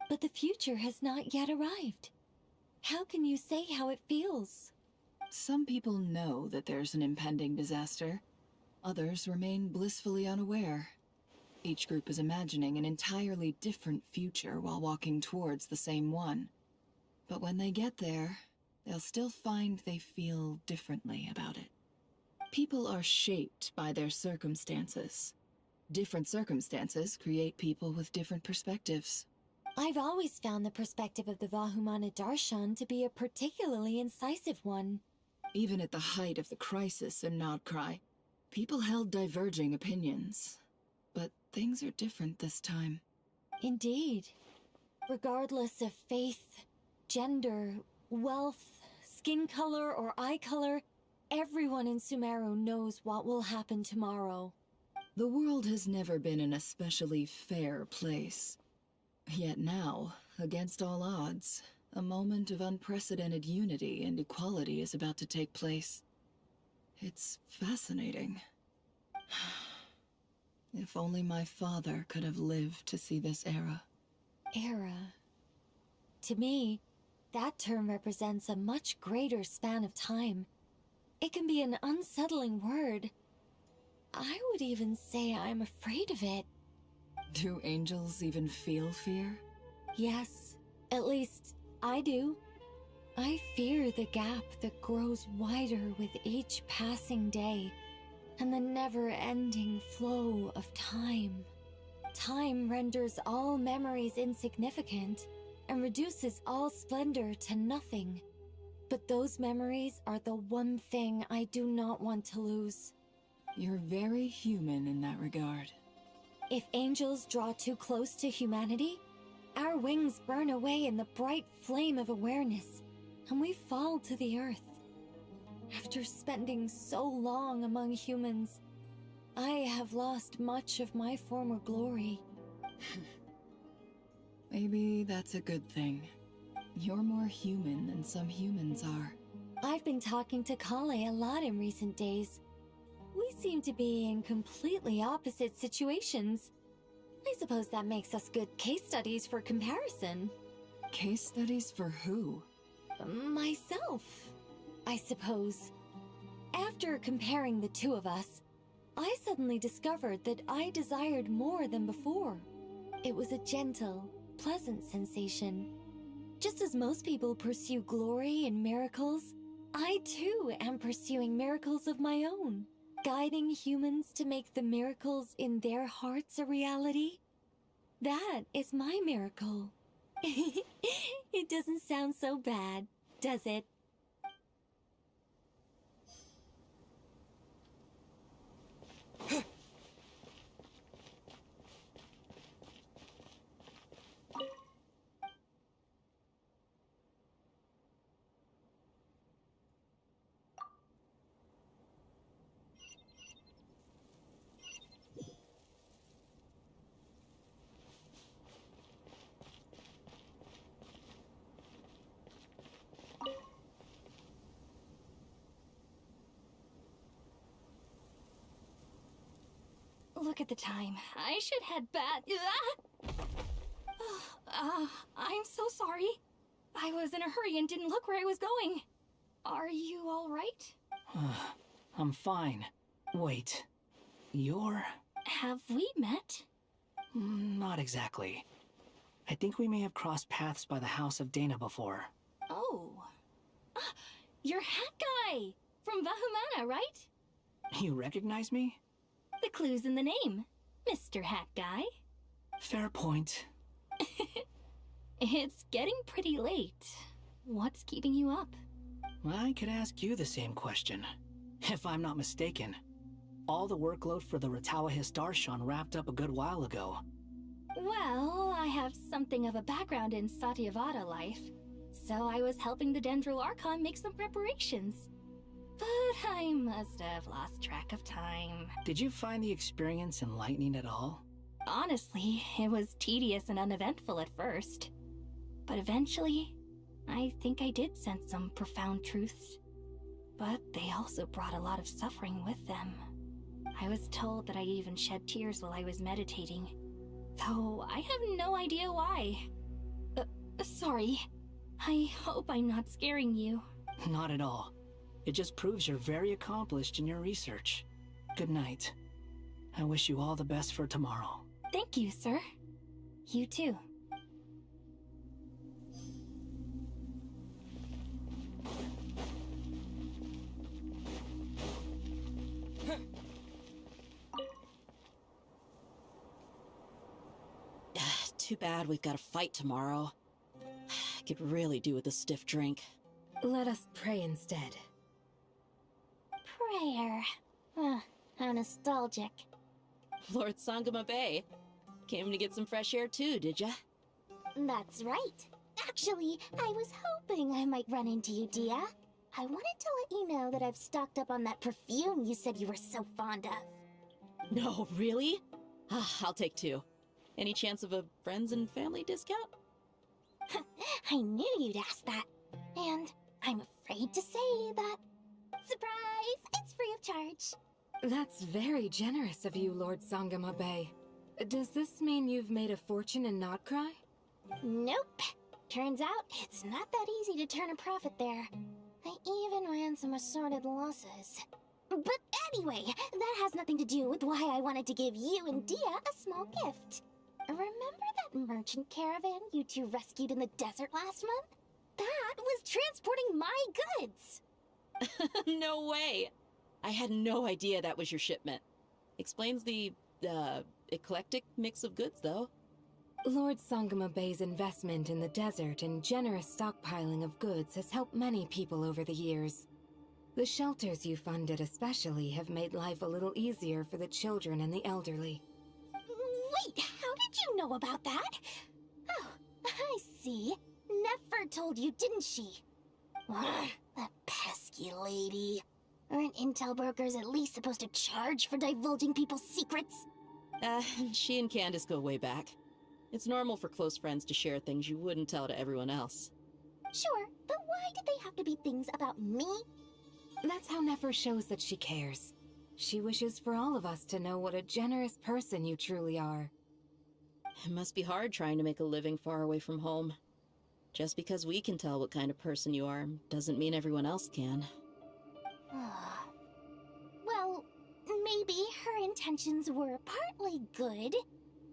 But the future has not yet arrived. How can you say how it feels? Some people know that there's an impending disaster. Others remain blissfully unaware. Each group is imagining an entirely different future while walking towards the same one. But when they get there, they'll still find they feel differently about it. People are shaped by their circumstances. Different circumstances create people with different perspectives. I've always found the perspective of the Vahumana Darshan to be a particularly incisive one. Even at the height of the crisis in Nodcry, people held diverging opinions. But things are different this time. Indeed. Regardless of faith, gender, wealth, skin color, or eye color, everyone in Sumeru knows what will happen tomorrow. The world has never been an especially fair place. Yet now, against all odds, a moment of unprecedented unity and equality is about to take place. It's fascinating. If only my father could have lived to see this era. Era. To me, that term represents a much greater span of time. It can be an unsettling word. I would even say I'm afraid of it. Do angels even feel fear? Yes, at least I do. I fear the gap that grows wider with each passing day, and the never-ending flow of time. Time renders all memories insignificant, and reduces all splendor to nothing. But those memories are the one thing I do not want to lose. You're very human in that regard. If angels draw too close to humanity, our wings burn away in the bright flame of awareness, and we fall to the earth. After spending so long among humans, I have lost much of my former glory. Maybe that's a good thing. You're more human than some humans are. I've been talking to Kale a lot in recent days. We seem to be in completely opposite situations. I suppose that makes us good case studies for comparison. Case studies for who? Myself, I suppose. After comparing the two of us, I suddenly discovered that I desired more than before. It was a gentle, pleasant sensation. Just as most people pursue glory and miracles, I too am pursuing miracles of my own. Guiding humans to make the miracles in their hearts a reality? That is my miracle. It doesn't sound so bad, does it? Look at the time. I should head back. I'm so sorry. I was in a hurry and didn't look where I was going. Are you all right? I'm fine. Wait. You're... Have we met? Not exactly. I think we may have crossed paths by the house of Dana before. Oh. You're Hat Guy! From Vahumana, right? You recognize me? The clue's in the name. Mr. Hat Guy. Fair point. It's getting pretty late. What's keeping you up? I could ask you the same question. If I'm not mistaken, all the workload for the Ratawahis Darshan wrapped up a good while ago. Well, I have something of a background in Satyavada life, so I was helping the Dendro Archon make some preparations. But I must have lost track of time. Did you find the experience enlightening at all? Honestly, it was tedious and uneventful at first. But eventually, I think I did sense some profound truths. But they also brought a lot of suffering with them. I was told that I even shed tears while I was meditating, though I have no idea why. Sorry. I hope I'm not scaring you. Not at all. It just proves you're very accomplished in your research. Good night. I wish you all the best for tomorrow. Thank you, sir. You too. Too bad we've got a fight tomorrow. I could really do with a stiff drink. Let us pray instead. Prayer. How nostalgic. Lord Sangama Bay. Came to get some fresh air too, did ya? That's right. Actually, I was hoping I might run into you, Dia. I wanted to let you know that I've stocked up on that perfume you said you were so fond of. No, really? I'll take 2. Any chance of a friends and family discount? I knew you'd ask that. And I'm afraid to say that. Surprise! It's free of charge. That's very generous of you, Lord Sangama Bay. Does this mean you've made a fortune in Notcry? Nope. Turns out it's not that easy to turn a profit there. I even ran some assorted losses. But anyway, that has nothing to do with why I wanted to give you and Dia a small gift. Remember that merchant caravan you two rescued in the desert last month? That was transporting my goods! No way! I had no idea that was your shipment. Explains the, eclectic mix of goods, though. Lord Sangama Bay's investment in the desert and generous stockpiling of goods has helped many people over the years. The shelters you funded especially have made life a little easier for the children and the elderly. Wait, how did you know about that? Oh, I see. Nefer told you, didn't she? That pesky lady. Aren't intel brokers at least supposed to charge for divulging people's secrets? She and Candace go way back. It's normal for close friends to share things you wouldn't tell to everyone else. Sure, but why did they have to be things about me? That's how Nefer shows that she cares. She wishes for all of us to know what a generous person you truly are. It must be hard trying to make a living far away from home. Just because we can tell what kind of person you are doesn't mean everyone else can. Well, maybe her intentions were partly good,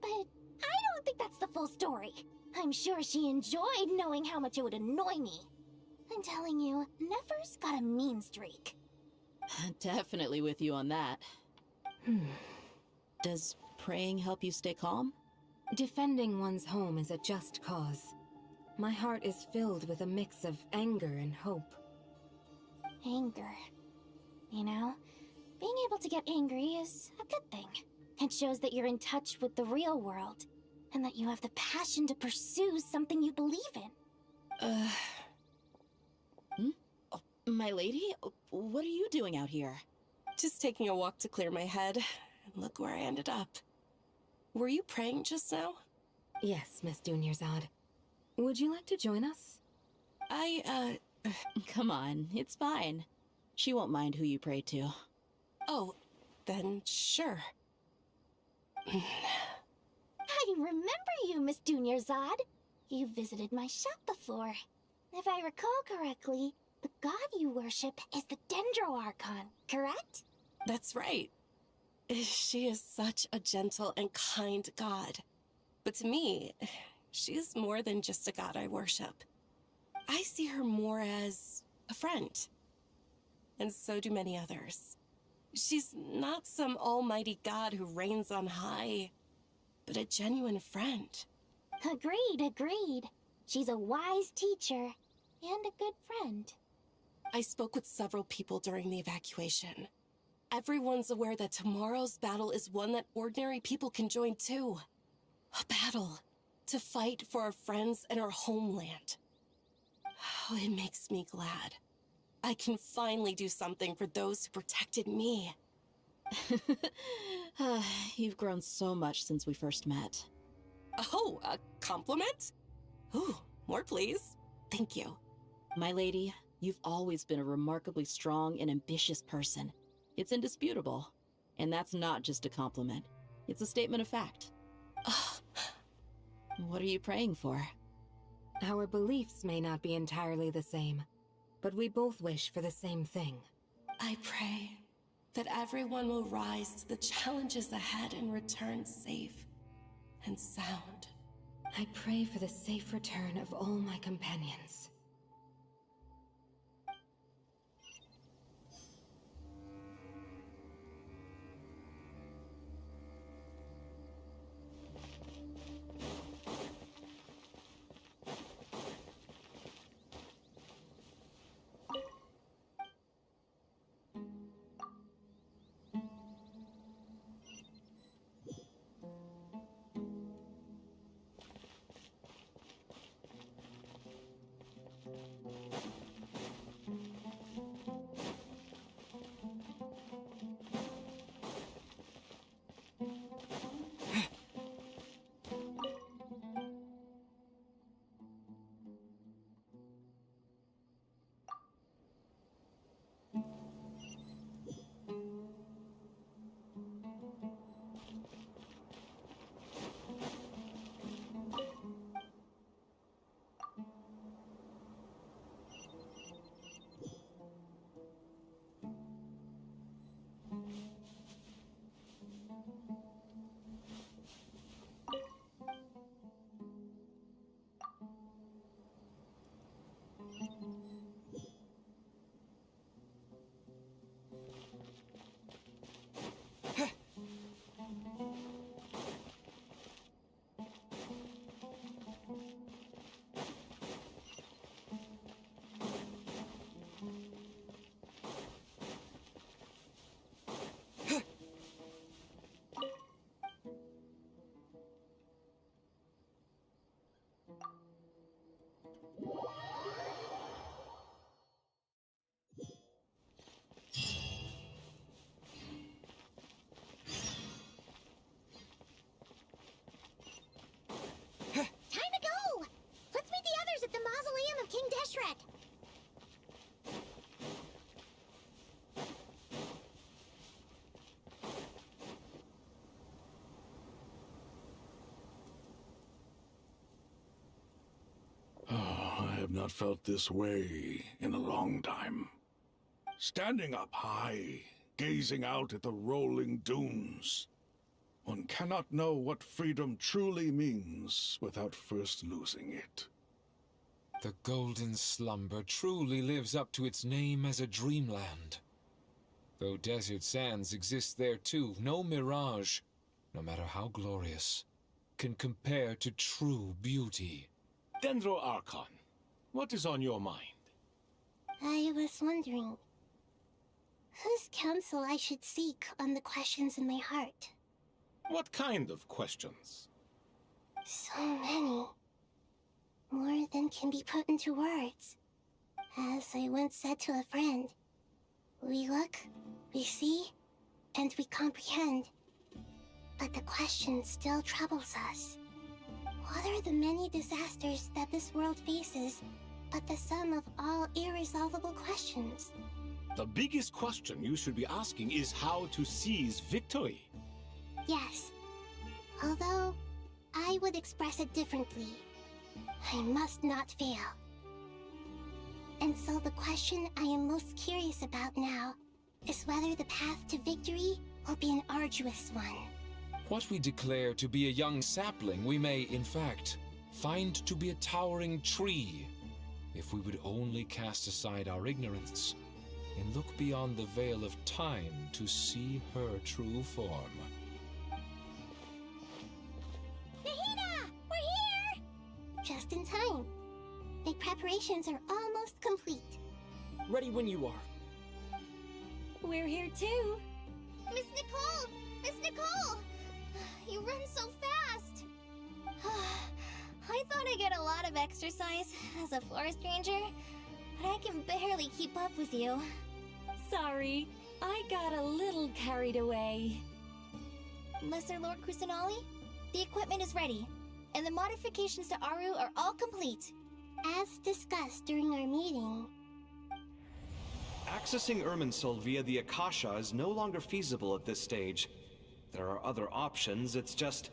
but I don't think that's the full story. I'm sure she enjoyed knowing how much it would annoy me. I'm telling you, Nefer's got a mean streak. Definitely with you on that. Does praying help you stay calm? Defending one's home is a just cause. My heart is filled with a mix of anger and hope. Anger. You know, being able to get angry is a good thing. It shows that you're in touch with the real world, and that you have the passion to pursue something you believe in. Oh, my lady? What are you doing out here? Just taking a walk to clear my head. And look where I ended up. Were you praying just now? Yes, Miss Dunyarzad. Would you like to join us? Come on, it's fine. She won't mind who you pray to. Oh, then sure. I remember you, Miss Dunyarzad. You visited my shop before. If I recall correctly, the god you worship is the Dendro Archon, correct? That's right. She is such a gentle and kind god. But to me, she is more than just a god I worship. I see her more as a friend. And so do many others. She's not some almighty god who reigns on high, but a genuine friend. Agreed. She's a wise teacher and a good friend. I spoke with several people during the evacuation. Everyone's aware that tomorrow's battle is one that ordinary people can join too. A battle to fight for our friends and our homeland. Oh, it makes me glad. I can finally do something for those who protected me. You've grown so much since we first met. Oh, a compliment? Ooh, more please. Thank you. My lady, you've always been a remarkably strong and ambitious person. It's indisputable. And that's not just a compliment. It's a statement of fact. What are you praying for? Our beliefs may not be entirely the same, but we both wish for the same thing. I pray that everyone will rise to the challenges ahead and return safe and sound. I pray for the safe return of all my companions. I have not felt this way in a long time. Standing up high, gazing out at the rolling dunes. One cannot know what freedom truly means without first losing it. The Golden Slumber truly lives up to its name as a dreamland. Though desert sands exist there too, no mirage, no matter how glorious, can compare to true beauty. Dendro Archon, what is on your mind? I was wondering whose counsel I should seek on the questions in my heart. What kind of questions? So many. More than can be put into words. As I once said to a friend, we look, we see, and we comprehend. But the question still troubles us. What are the many disasters that this world faces, but the sum of all irresolvable questions? The biggest question you should be asking is how to seize victory. Yes. Although, I would express it differently. I must not fail. And so the question I am most curious about now is whether the path to victory will be an arduous one. What we declare to be a young sapling, we may, in fact, find to be a towering tree, if we would only cast aside our ignorance and look beyond the veil of time to see her true form. Nahida! We're here! Just in time. My preparations are almost complete. Ready when you are. We're here too. Miss Nicole! Miss Nicole! You run so fast! I thought I'd get a lot of exercise as a forest ranger, but I can barely keep up with you. Sorry, I got a little carried away. Lesser Lord Kusanali, the equipment is ready, and the modifications to Aru are all complete. As discussed during our meeting, Accessing Irminsul via the Akasha is no longer feasible at this stage. There are other options, it's just...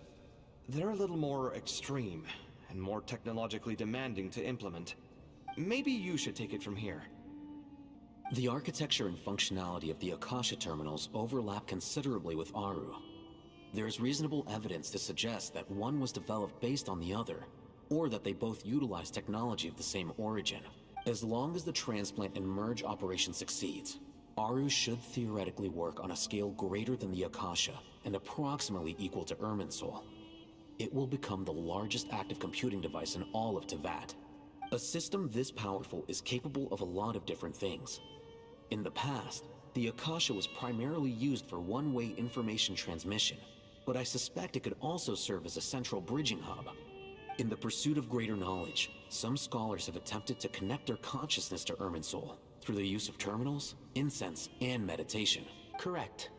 they're a little more extreme, and more technologically demanding to implement. Maybe you should take it from here. The architecture and functionality of the Akasha terminals overlap considerably with Aru. There is reasonable evidence to suggest that one was developed based on the other, or that they both utilize technology of the same origin. As long as the transplant and merge operation succeeds, Aru should theoretically work on a scale greater than the Akasha and approximately equal to Irminsul. It will become the largest active computing device in all of Teyvat. A system this powerful is capable of a lot of different things. In the past, the Akasha was primarily used for one-way information transmission, but I suspect it could also serve as a central bridging hub. In the pursuit of greater knowledge, some scholars have attempted to connect their consciousness to Irminsul through the use of terminals, incense, and meditation. Correct.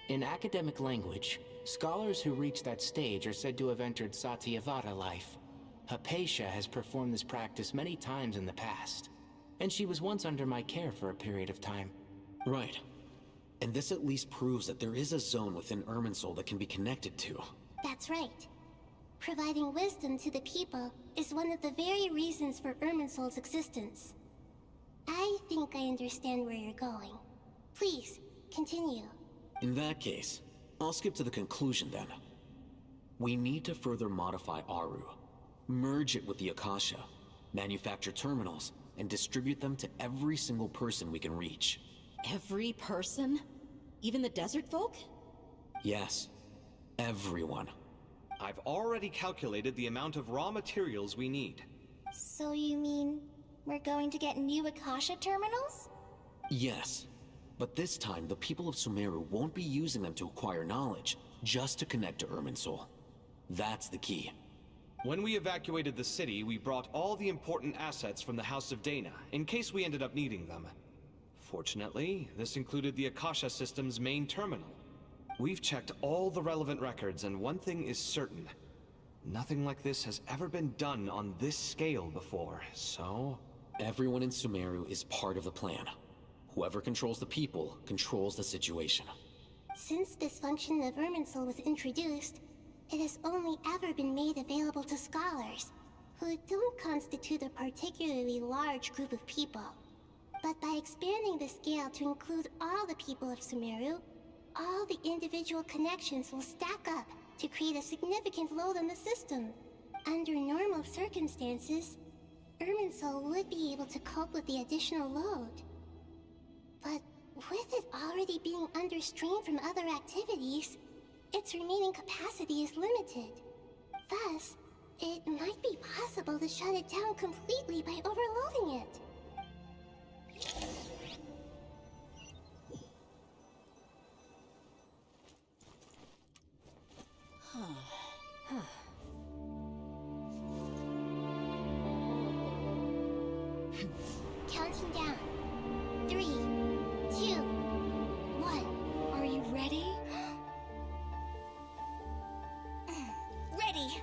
In academic language, scholars who reach that stage are said to have entered Satyavada life. Hypatia has performed this practice many times in the past, and she was once under my care for a period of time. Right. And this at least proves that there is a zone within Irminsul that can be connected to. that's right. Providing wisdom to the people is one of the very reasons for Irminsul's existence. I think I understand where you're going. Please, continue. In that case, I'll skip to the conclusion then. We need to further modify Aru, merge it with the Akasha, manufacture terminals, and distribute them to every single person we can reach. Every person? Even the desert folk? Yes, everyone. I've already calculated the amount of raw materials we need. So you mean we're going to get new Akasha terminals? Yes, but this time the people of Sumeru won't be using them to acquire knowledge, just to connect to Irminsul. That's the key. When we evacuated the city, we brought all the important assets from the House of Dana, in case we ended up needing them. Fortunately, this included the Akasha system's main terminal. We've checked all the relevant records, and one thing is certain. Nothing like this has ever been done on this scale before, so... Everyone in Sumeru is part of the plan. Whoever controls the people controls the situation. Since this function of Irminsul was introduced, it has only ever been made available to scholars, who don't constitute a particularly large group of people. But by expanding the scale to include all the people of Sumeru, all the individual connections will stack up to create a significant load on the system. Under normal circumstances, Irminsul would be able to cope with the additional load. But with it already being under strain from other activities, its remaining capacity is limited. Thus, it might be possible to shut it down completely by overloading it. Counting down. 3, 2, 1. Are you ready? Ready!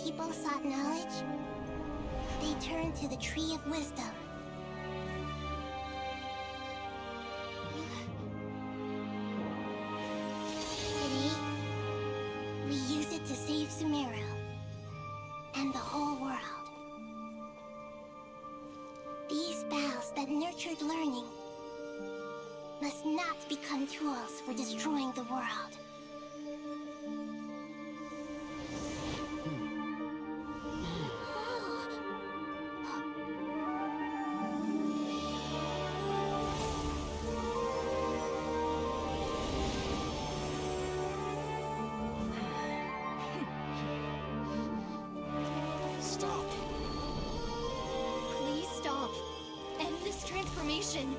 People sought knowledge, they turned to the Tree of Wisdom. Today, we use it to save Sumeru and the whole world. These boughs that nurtured learning must not become tools for destroying the world. Transformation.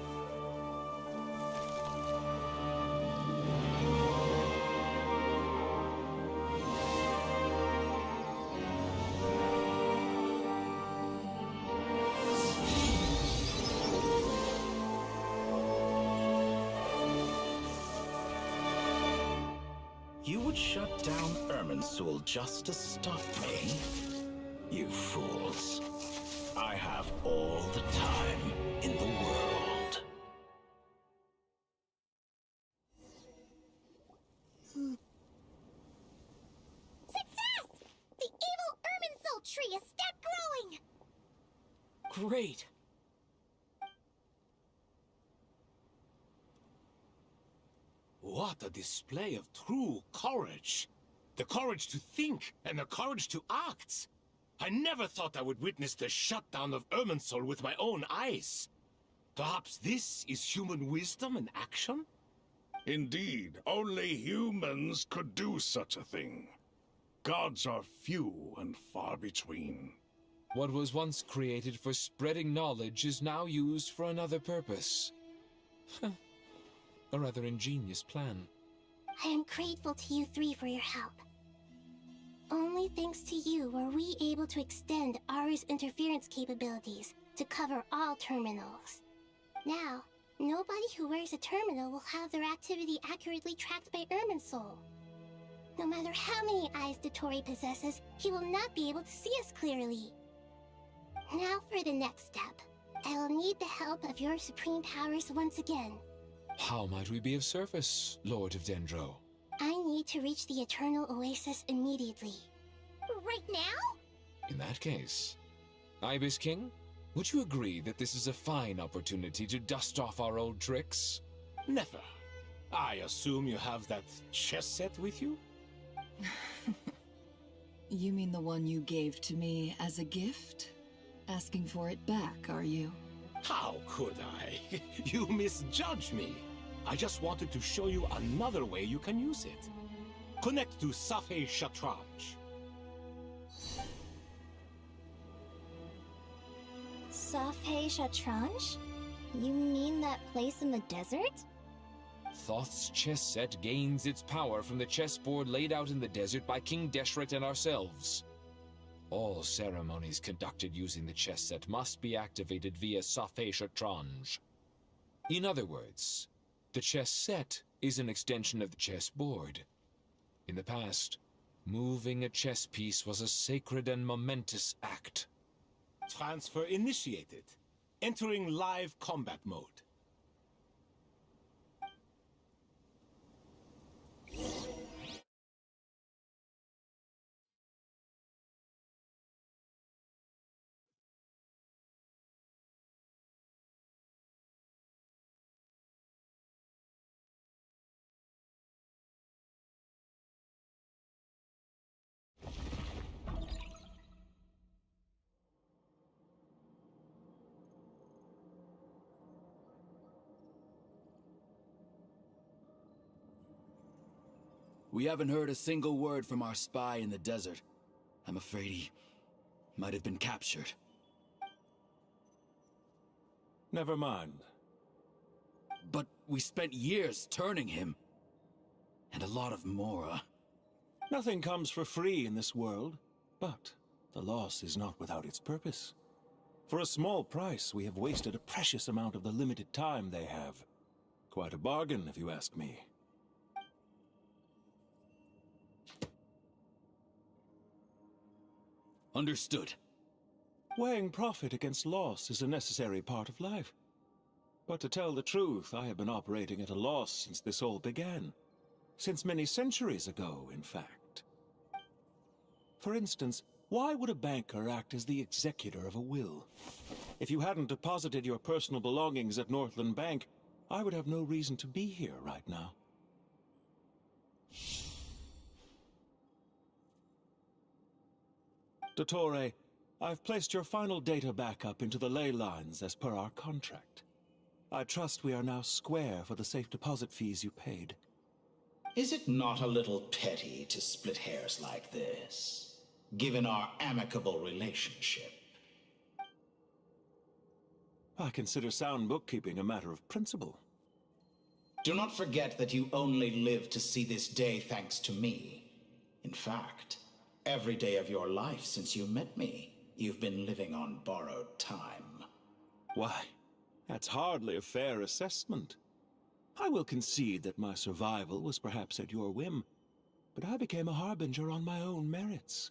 You would shut down Irminsul just to stop me? You fools. I have all the time in the world. Success! The evil Irminsul tree is still growing! Great! What a display of true courage! The courage to think and the courage to act! I never thought I would witness the shutdown of Irminsul with my own eyes. Perhaps this is human wisdom in action? Indeed, only humans could do such a thing. Gods are few and far between. What was once created for spreading knowledge is now used for another purpose. A rather ingenious plan. I am grateful to you three for your help. Only thanks to you were we able to extend Aru's interference capabilities to cover all terminals. Now, nobody who wears a terminal will have their activity accurately tracked by Irminsul. No matter how many eyes Dotori possesses, he will not be able to see us clearly. Now for the next step. I will need the help of your supreme powers once again. How might we be of service, Lord of Dendro? I need to reach the Eternal Oasis immediately. Right now? In that case, Ibis King, would you agree that this is a fine opportunity to dust off our old tricks? Never. I assume you have that chess set with you? You mean the one you gave to me as a gift? Asking for it back, are you? How could I? You misjudge me. I just wanted to show you another way you can use it. Connect to Safei Shatranj. Safhe Shatranj? You mean that place in the desert? Thoth's chess set gains its power from the chessboard laid out in the desert by King Deshret and ourselves. All ceremonies conducted using the chess set must be activated via Safhe Shatranj. In other words, the chess set is an extension of the chessboard. In the past, moving a chess piece was a sacred and momentous act. Transfer initiated. Entering live combat mode. We haven't heard a single word from our spy in the desert. I'm afraid he might have been captured. Never mind. But we spent years turning him. And a lot of Mora. Nothing comes for free in this world, but the loss is not without its purpose. For a small price, we have wasted a precious amount of the limited time they have. Quite a bargain, if you ask me. Understood. Weighing profit against loss is a necessary part of life. But to tell the truth, I have been operating at a loss since this all began. Since many centuries ago, in fact. For instance, why would a banker act as the executor of a will? If you hadn't deposited your personal belongings at Northland Bank, I would have no reason to be here right now. Dottore, I've placed your final data backup into the ley lines as per our contract. I trust we are now square for the safe deposit fees you paid. Is it not a little petty to split hairs like this, given our amicable relationship? I consider sound bookkeeping a matter of principle. Do not forget that you only live to see this day thanks to me. In fact, every day of your life since you met me, you've been living on borrowed time. Why, that's hardly a fair assessment. I will concede that my survival was perhaps at your whim, but I became a harbinger on my own merits.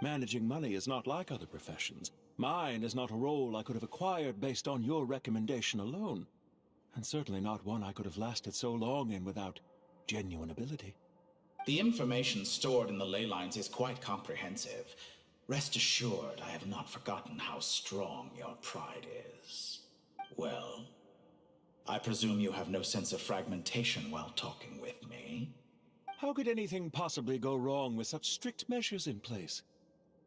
Managing money is not like other professions. Mine is not a role I could have acquired based on your recommendation alone, and certainly not one I could have lasted so long in without genuine ability. The information stored in the ley lines is quite comprehensive. Rest assured, I have not forgotten how strong your pride is. Well, I presume you have no sense of fragmentation while talking with me? How could anything possibly go wrong with such strict measures in place?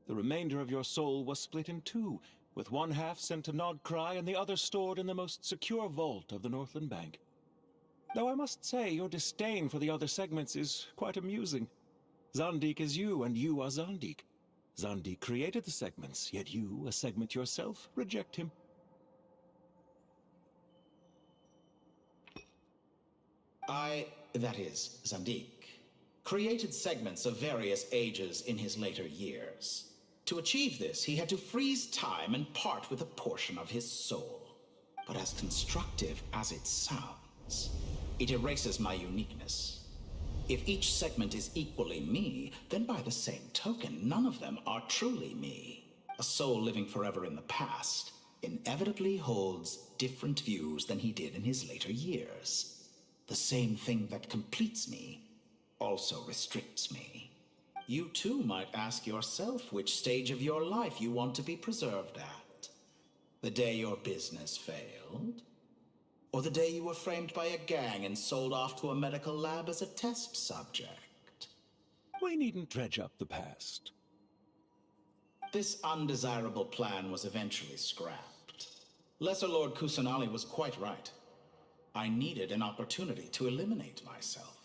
The remainder of your soul was split in two, with one half sent to Nodcry and the other stored in the most secure vault of the Northland Bank. Though I must say, your disdain for the other segments is quite amusing. Zandik is you, and you are Zandik. Zandik created the segments, yet you, a segment yourself, reject him. That is, Zandik, created segments of various ages in his later years. To achieve this, he had to freeze time and part with a portion of his soul. But as constructive as it sounds, it erases my uniqueness. If each segment is equally me, then by the same token, none of them are truly me. A soul living forever in the past inevitably holds different views than he did in his later years. The same thing that completes me also restricts me. You too might ask yourself which stage of your life you want to be preserved at. The day your business failed? Or the day you were framed by a gang and sold off to a medical lab as a test subject? We needn't dredge up the past. This undesirable plan was eventually scrapped. Lesser Lord Kusanali was quite right. I needed an opportunity to eliminate myself.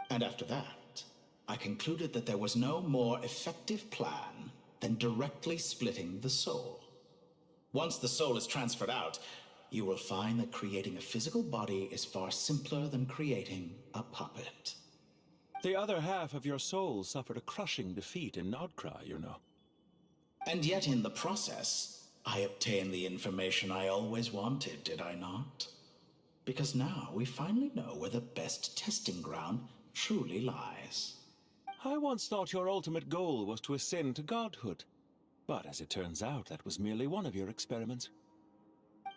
And after that, I concluded that there was no more effective plan than directly splitting the soul. Once the soul is transferred out, you will find that creating a physical body is far simpler than creating a puppet. The other half of your soul suffered a crushing defeat in Nodcry, you know. And yet in the process, I obtained the information I always wanted, did I not? Because now we finally know where the best testing ground truly lies. I once thought your ultimate goal was to ascend to godhood. But as it turns out, that was merely one of your experiments.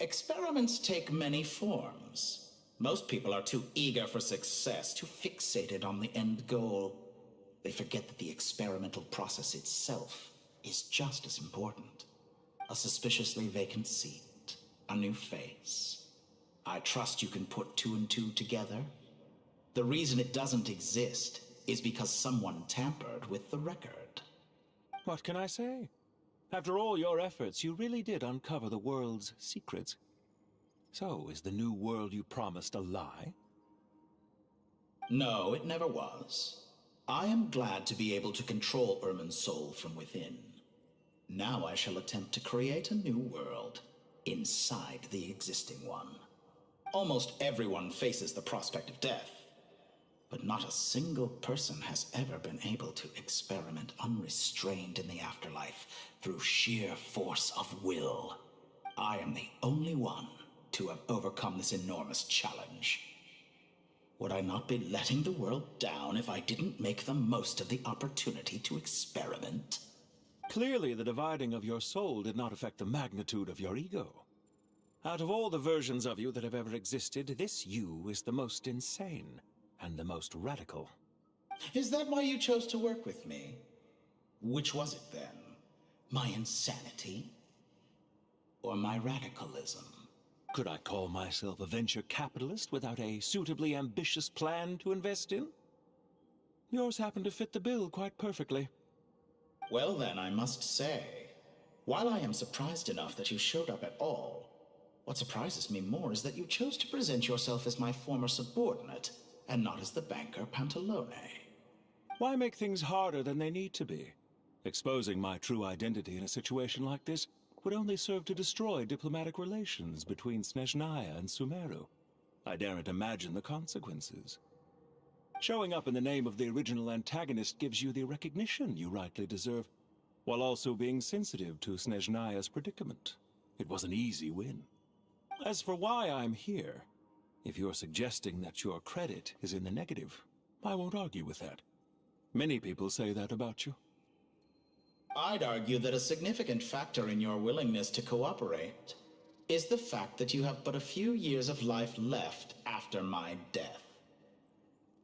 Experiments take many forms. Most people are too eager for success, too fixated on the end goal. They forget that the experimental process itself is just as important. A suspiciously vacant seat, a new face. I trust you can put two and two together. The reason it doesn't exist is because someone tampered with the record. What can I say? After all your efforts, you really did uncover the world's secrets. So, is the new world you promised a lie? No, it never was. I am glad to be able to control Irmin's soul from within. Now I shall attempt to create a new world inside the existing one. Almost everyone faces the prospect of death, but not a single person has ever been able to experiment unrestrained in the afterlife through sheer force of will. I am the only one to have overcome this enormous challenge. Would I not be letting the world down if I didn't make the most of the opportunity to experiment? Clearly, the dividing of your soul did not affect the magnitude of your ego. Out of all the versions of you that have ever existed, this you is the most insane and the most radical. Is that why you chose to work with me? Which was it then? My insanity? Or my radicalism? Could I call myself a venture capitalist without a suitably ambitious plan to invest in? Yours happened to fit the bill quite perfectly. Well then, I must say, while I am surprised enough that you showed up at all, what surprises me more is that you chose to present yourself as my former subordinate, and not as the banker Pantalone. Why make things harder than they need to be? Exposing my true identity in a situation like this would only serve to destroy diplomatic relations between Snezhnaya and Sumeru. I daren't imagine the consequences. Showing up in the name of the original antagonist gives you the recognition you rightly deserve, while also being sensitive to Snezhnaya's predicament. It was an easy win. As for why I'm here, if you're suggesting that your credit is in the negative, I won't argue with that. Many people say that about you. I'd argue that a significant factor in your willingness to cooperate is the fact that you have but a few years of life left after my death.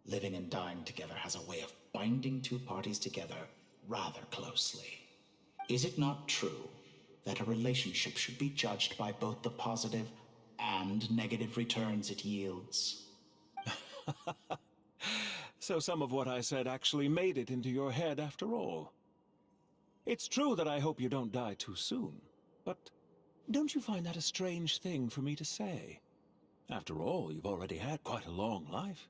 Living and dying together has a way of binding two parties together rather closely. Is it not true that a relationship should be judged by both the positive and negative returns it yields? So some of what I said actually made it into your head after all. It's true that I hope you don't die too soon, but don't you find that a strange thing for me to say? After all, you've already had quite a long life,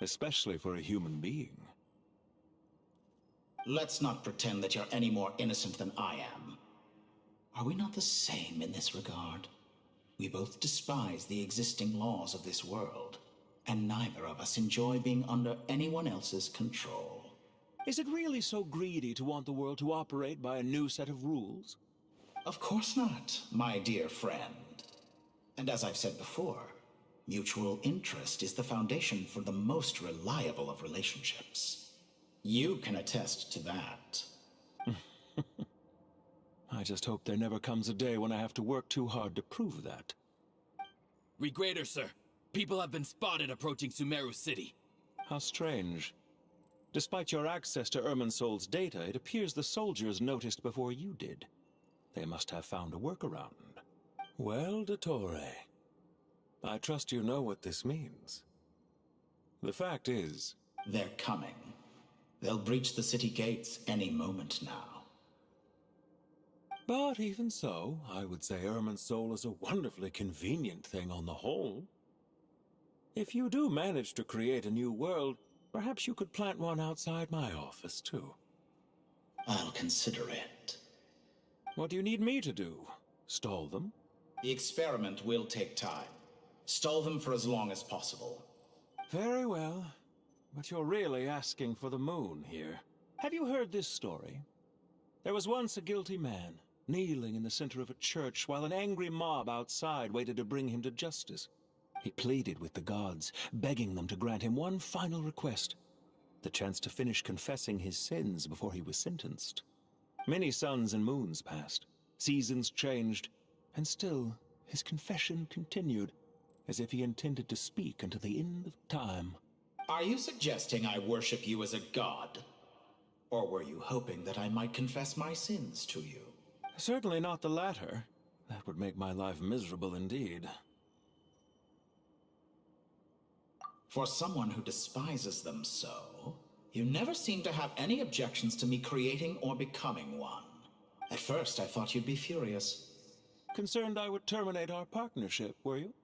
especially for a human being. Let's not pretend that you're any more innocent than I am. Are we not the same in this regard? We both despise the existing laws of this world, and neither of us enjoy being under anyone else's control. Is it really so greedy to want the world to operate by a new set of rules? Of course not, my dear friend. And as I've said before, mutual interest is the foundation for the most reliable of relationships. You can attest to that. I just hope there never comes a day when I have to work too hard to prove that. Regrader, sir. People have been spotted approaching Sumeru City. How strange. Despite your access to Irminsol's data, it appears the soldiers noticed before you did. They must have found a workaround. Well, Dottore, I trust you know what this means. The fact is... They're coming. They'll breach the city gates any moment now. But even so, I would say Irminsol is a wonderfully convenient thing on the whole. If you do manage to create a new world, perhaps you could plant one outside my office, too. I'll consider it. What do you need me to do? Stall them? The experiment will take time. Stall them for as long as possible. Very well. But you're really asking for the moon here. Have you heard this story? There was once a guilty man, kneeling in the center of a church while an angry mob outside waited to bring him to justice. He pleaded with the gods, begging them to grant him one final request: the chance to finish confessing his sins before he was sentenced. Many suns and moons passed, seasons changed, and still his confession continued, as if he intended to speak until the end of time. Are you suggesting I worship you as a god? Or were you hoping that I might confess my sins to you? Certainly not the latter. That would make my life miserable indeed. For someone who despises them so, you never seem to have any objections to me creating or becoming one. At first, I thought you'd be furious. Concerned I would terminate our partnership, were you?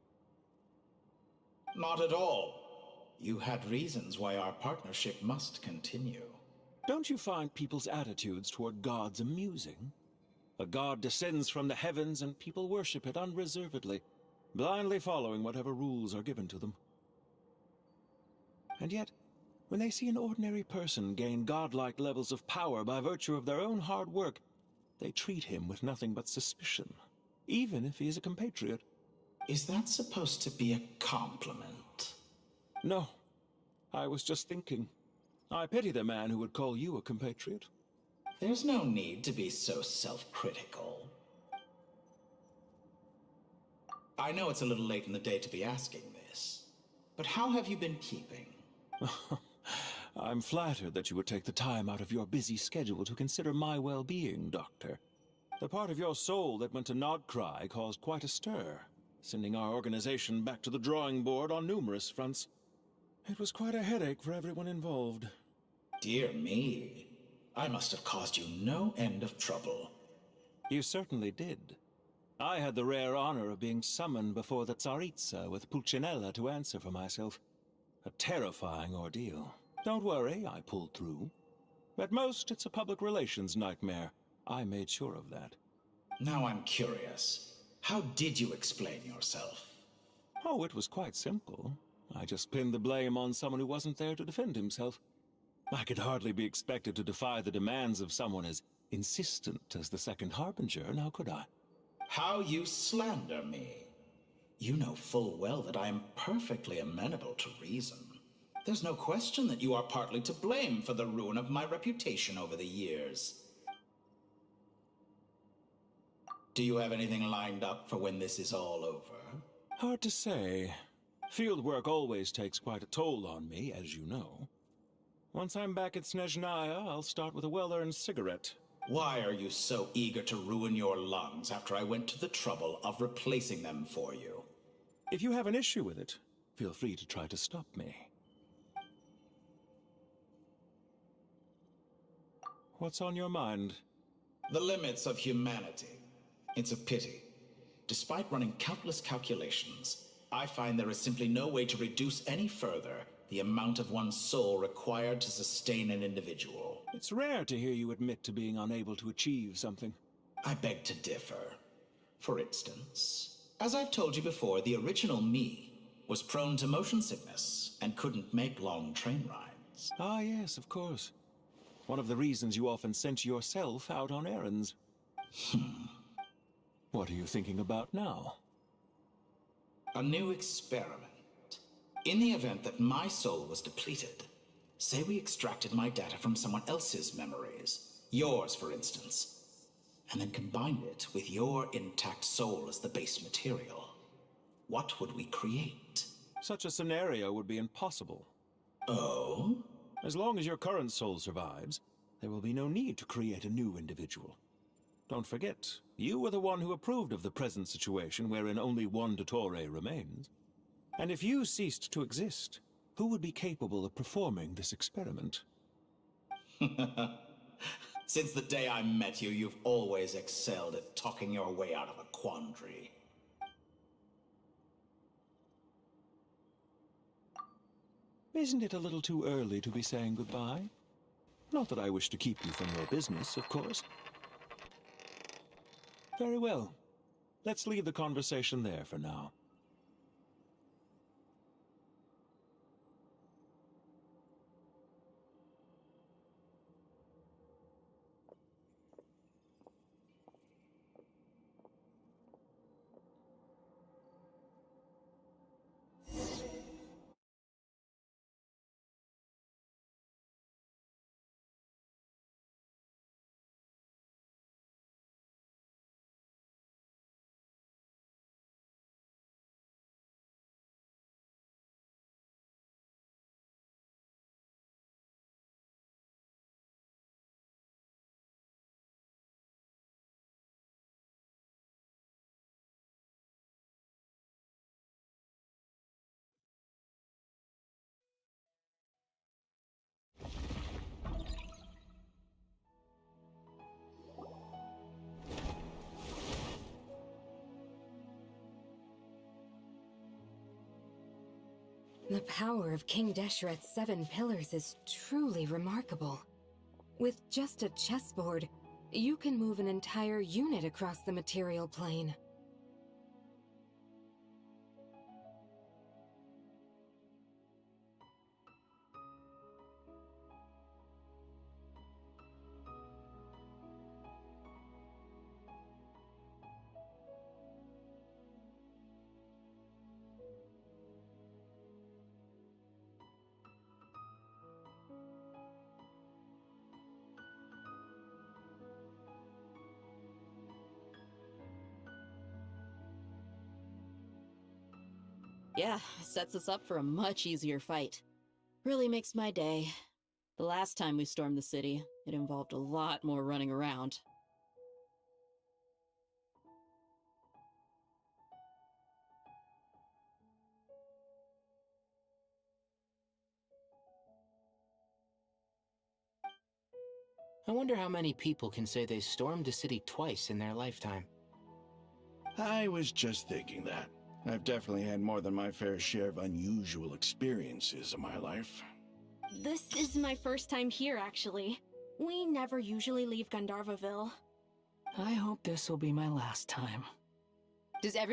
Not at all. You had reasons why our partnership must continue. Don't you find people's attitudes toward gods amusing? A god descends from the heavens and people worship it unreservedly, blindly following whatever rules are given to them. And yet, when they see an ordinary person gain godlike levels of power by virtue of their own hard work, they treat him with nothing but suspicion, even if he is a compatriot. Is that supposed to be a compliment? No. I was just thinking. I pity the man who would call you a compatriot. There's no need to be so self-critical. I know it's a little late in the day to be asking this, but how have you been keeping? I'm flattered that you would take the time out of your busy schedule to consider my well-being, Doctor. The part of your soul that went to Nodcry caused quite a stir, sending our organization back to the drawing board on numerous fronts. It was quite a headache for everyone involved. Dear me. I must have caused you no end of trouble. You certainly did. I had the rare honor of being summoned before the Tsaritsa with Pulcinella to answer for myself. A terrifying ordeal. Don't worry, I pulled through. At most, it's a public relations nightmare. I made sure of that. Now I'm curious. How did you explain yourself? Oh, it was quite simple. I just pinned the blame on someone who wasn't there to defend himself. I could hardly be expected to defy the demands of someone as insistent as the Second Harbinger, now could I? How you slander me. You know full well that I am perfectly amenable to reason. There's no question that you are partly to blame for the ruin of my reputation over the years. Do you have anything lined up for when this is all over? Hard to say. Field work always takes quite a toll on me, as you know. Once I'm back at Snezhnaya, I'll start with a well-earned cigarette. Why are you so eager to ruin your lungs after I went to the trouble of replacing them for you? If you have an issue with it, feel free to try to stop me. What's on your mind? The limits of humanity. It's a pity. Despite running countless calculations, I find there is simply no way to reduce any further the amount of one's soul required to sustain an individual. It's rare to hear you admit to being unable to achieve something. I beg to differ. For instance, as I've told you before, the original me was prone to motion sickness and couldn't make long train rides. Ah, yes, of course. One of the reasons you often sent yourself out on errands. What are you thinking about now? A new experiment. In the event that my soul was depleted, say we extracted my data from someone else's memories, yours for instance, and then combined it with your intact soul as the base material, what would we create? Such a scenario would be impossible. Oh? As long as your current soul survives, there will be no need to create a new individual. Don't forget, you were the one who approved of the present situation wherein only one Dottore remains. And if you ceased to exist, who would be capable of performing this experiment? Since the day I met you, you've always excelled at talking your way out of a quandary. Isn't it a little too early to be saying goodbye? Not that I wish to keep you from your business, of course. Very well. Let's leave the conversation there for now. The power of King Deshret's 7 pillars is truly remarkable. With just a chessboard, you can move an entire unit across the material plane. Yeah, sets us up for a much easier fight. Really makes my day. The last time we stormed the city, it involved a lot more running around. I wonder how many people can say they stormed a city twice in their lifetime. I was just thinking that. I've definitely had more than my fair share of unusual experiences in my life. This is my first time here, actually. We never usually leave Gandharvaville. I hope this will be my last time. Does everyone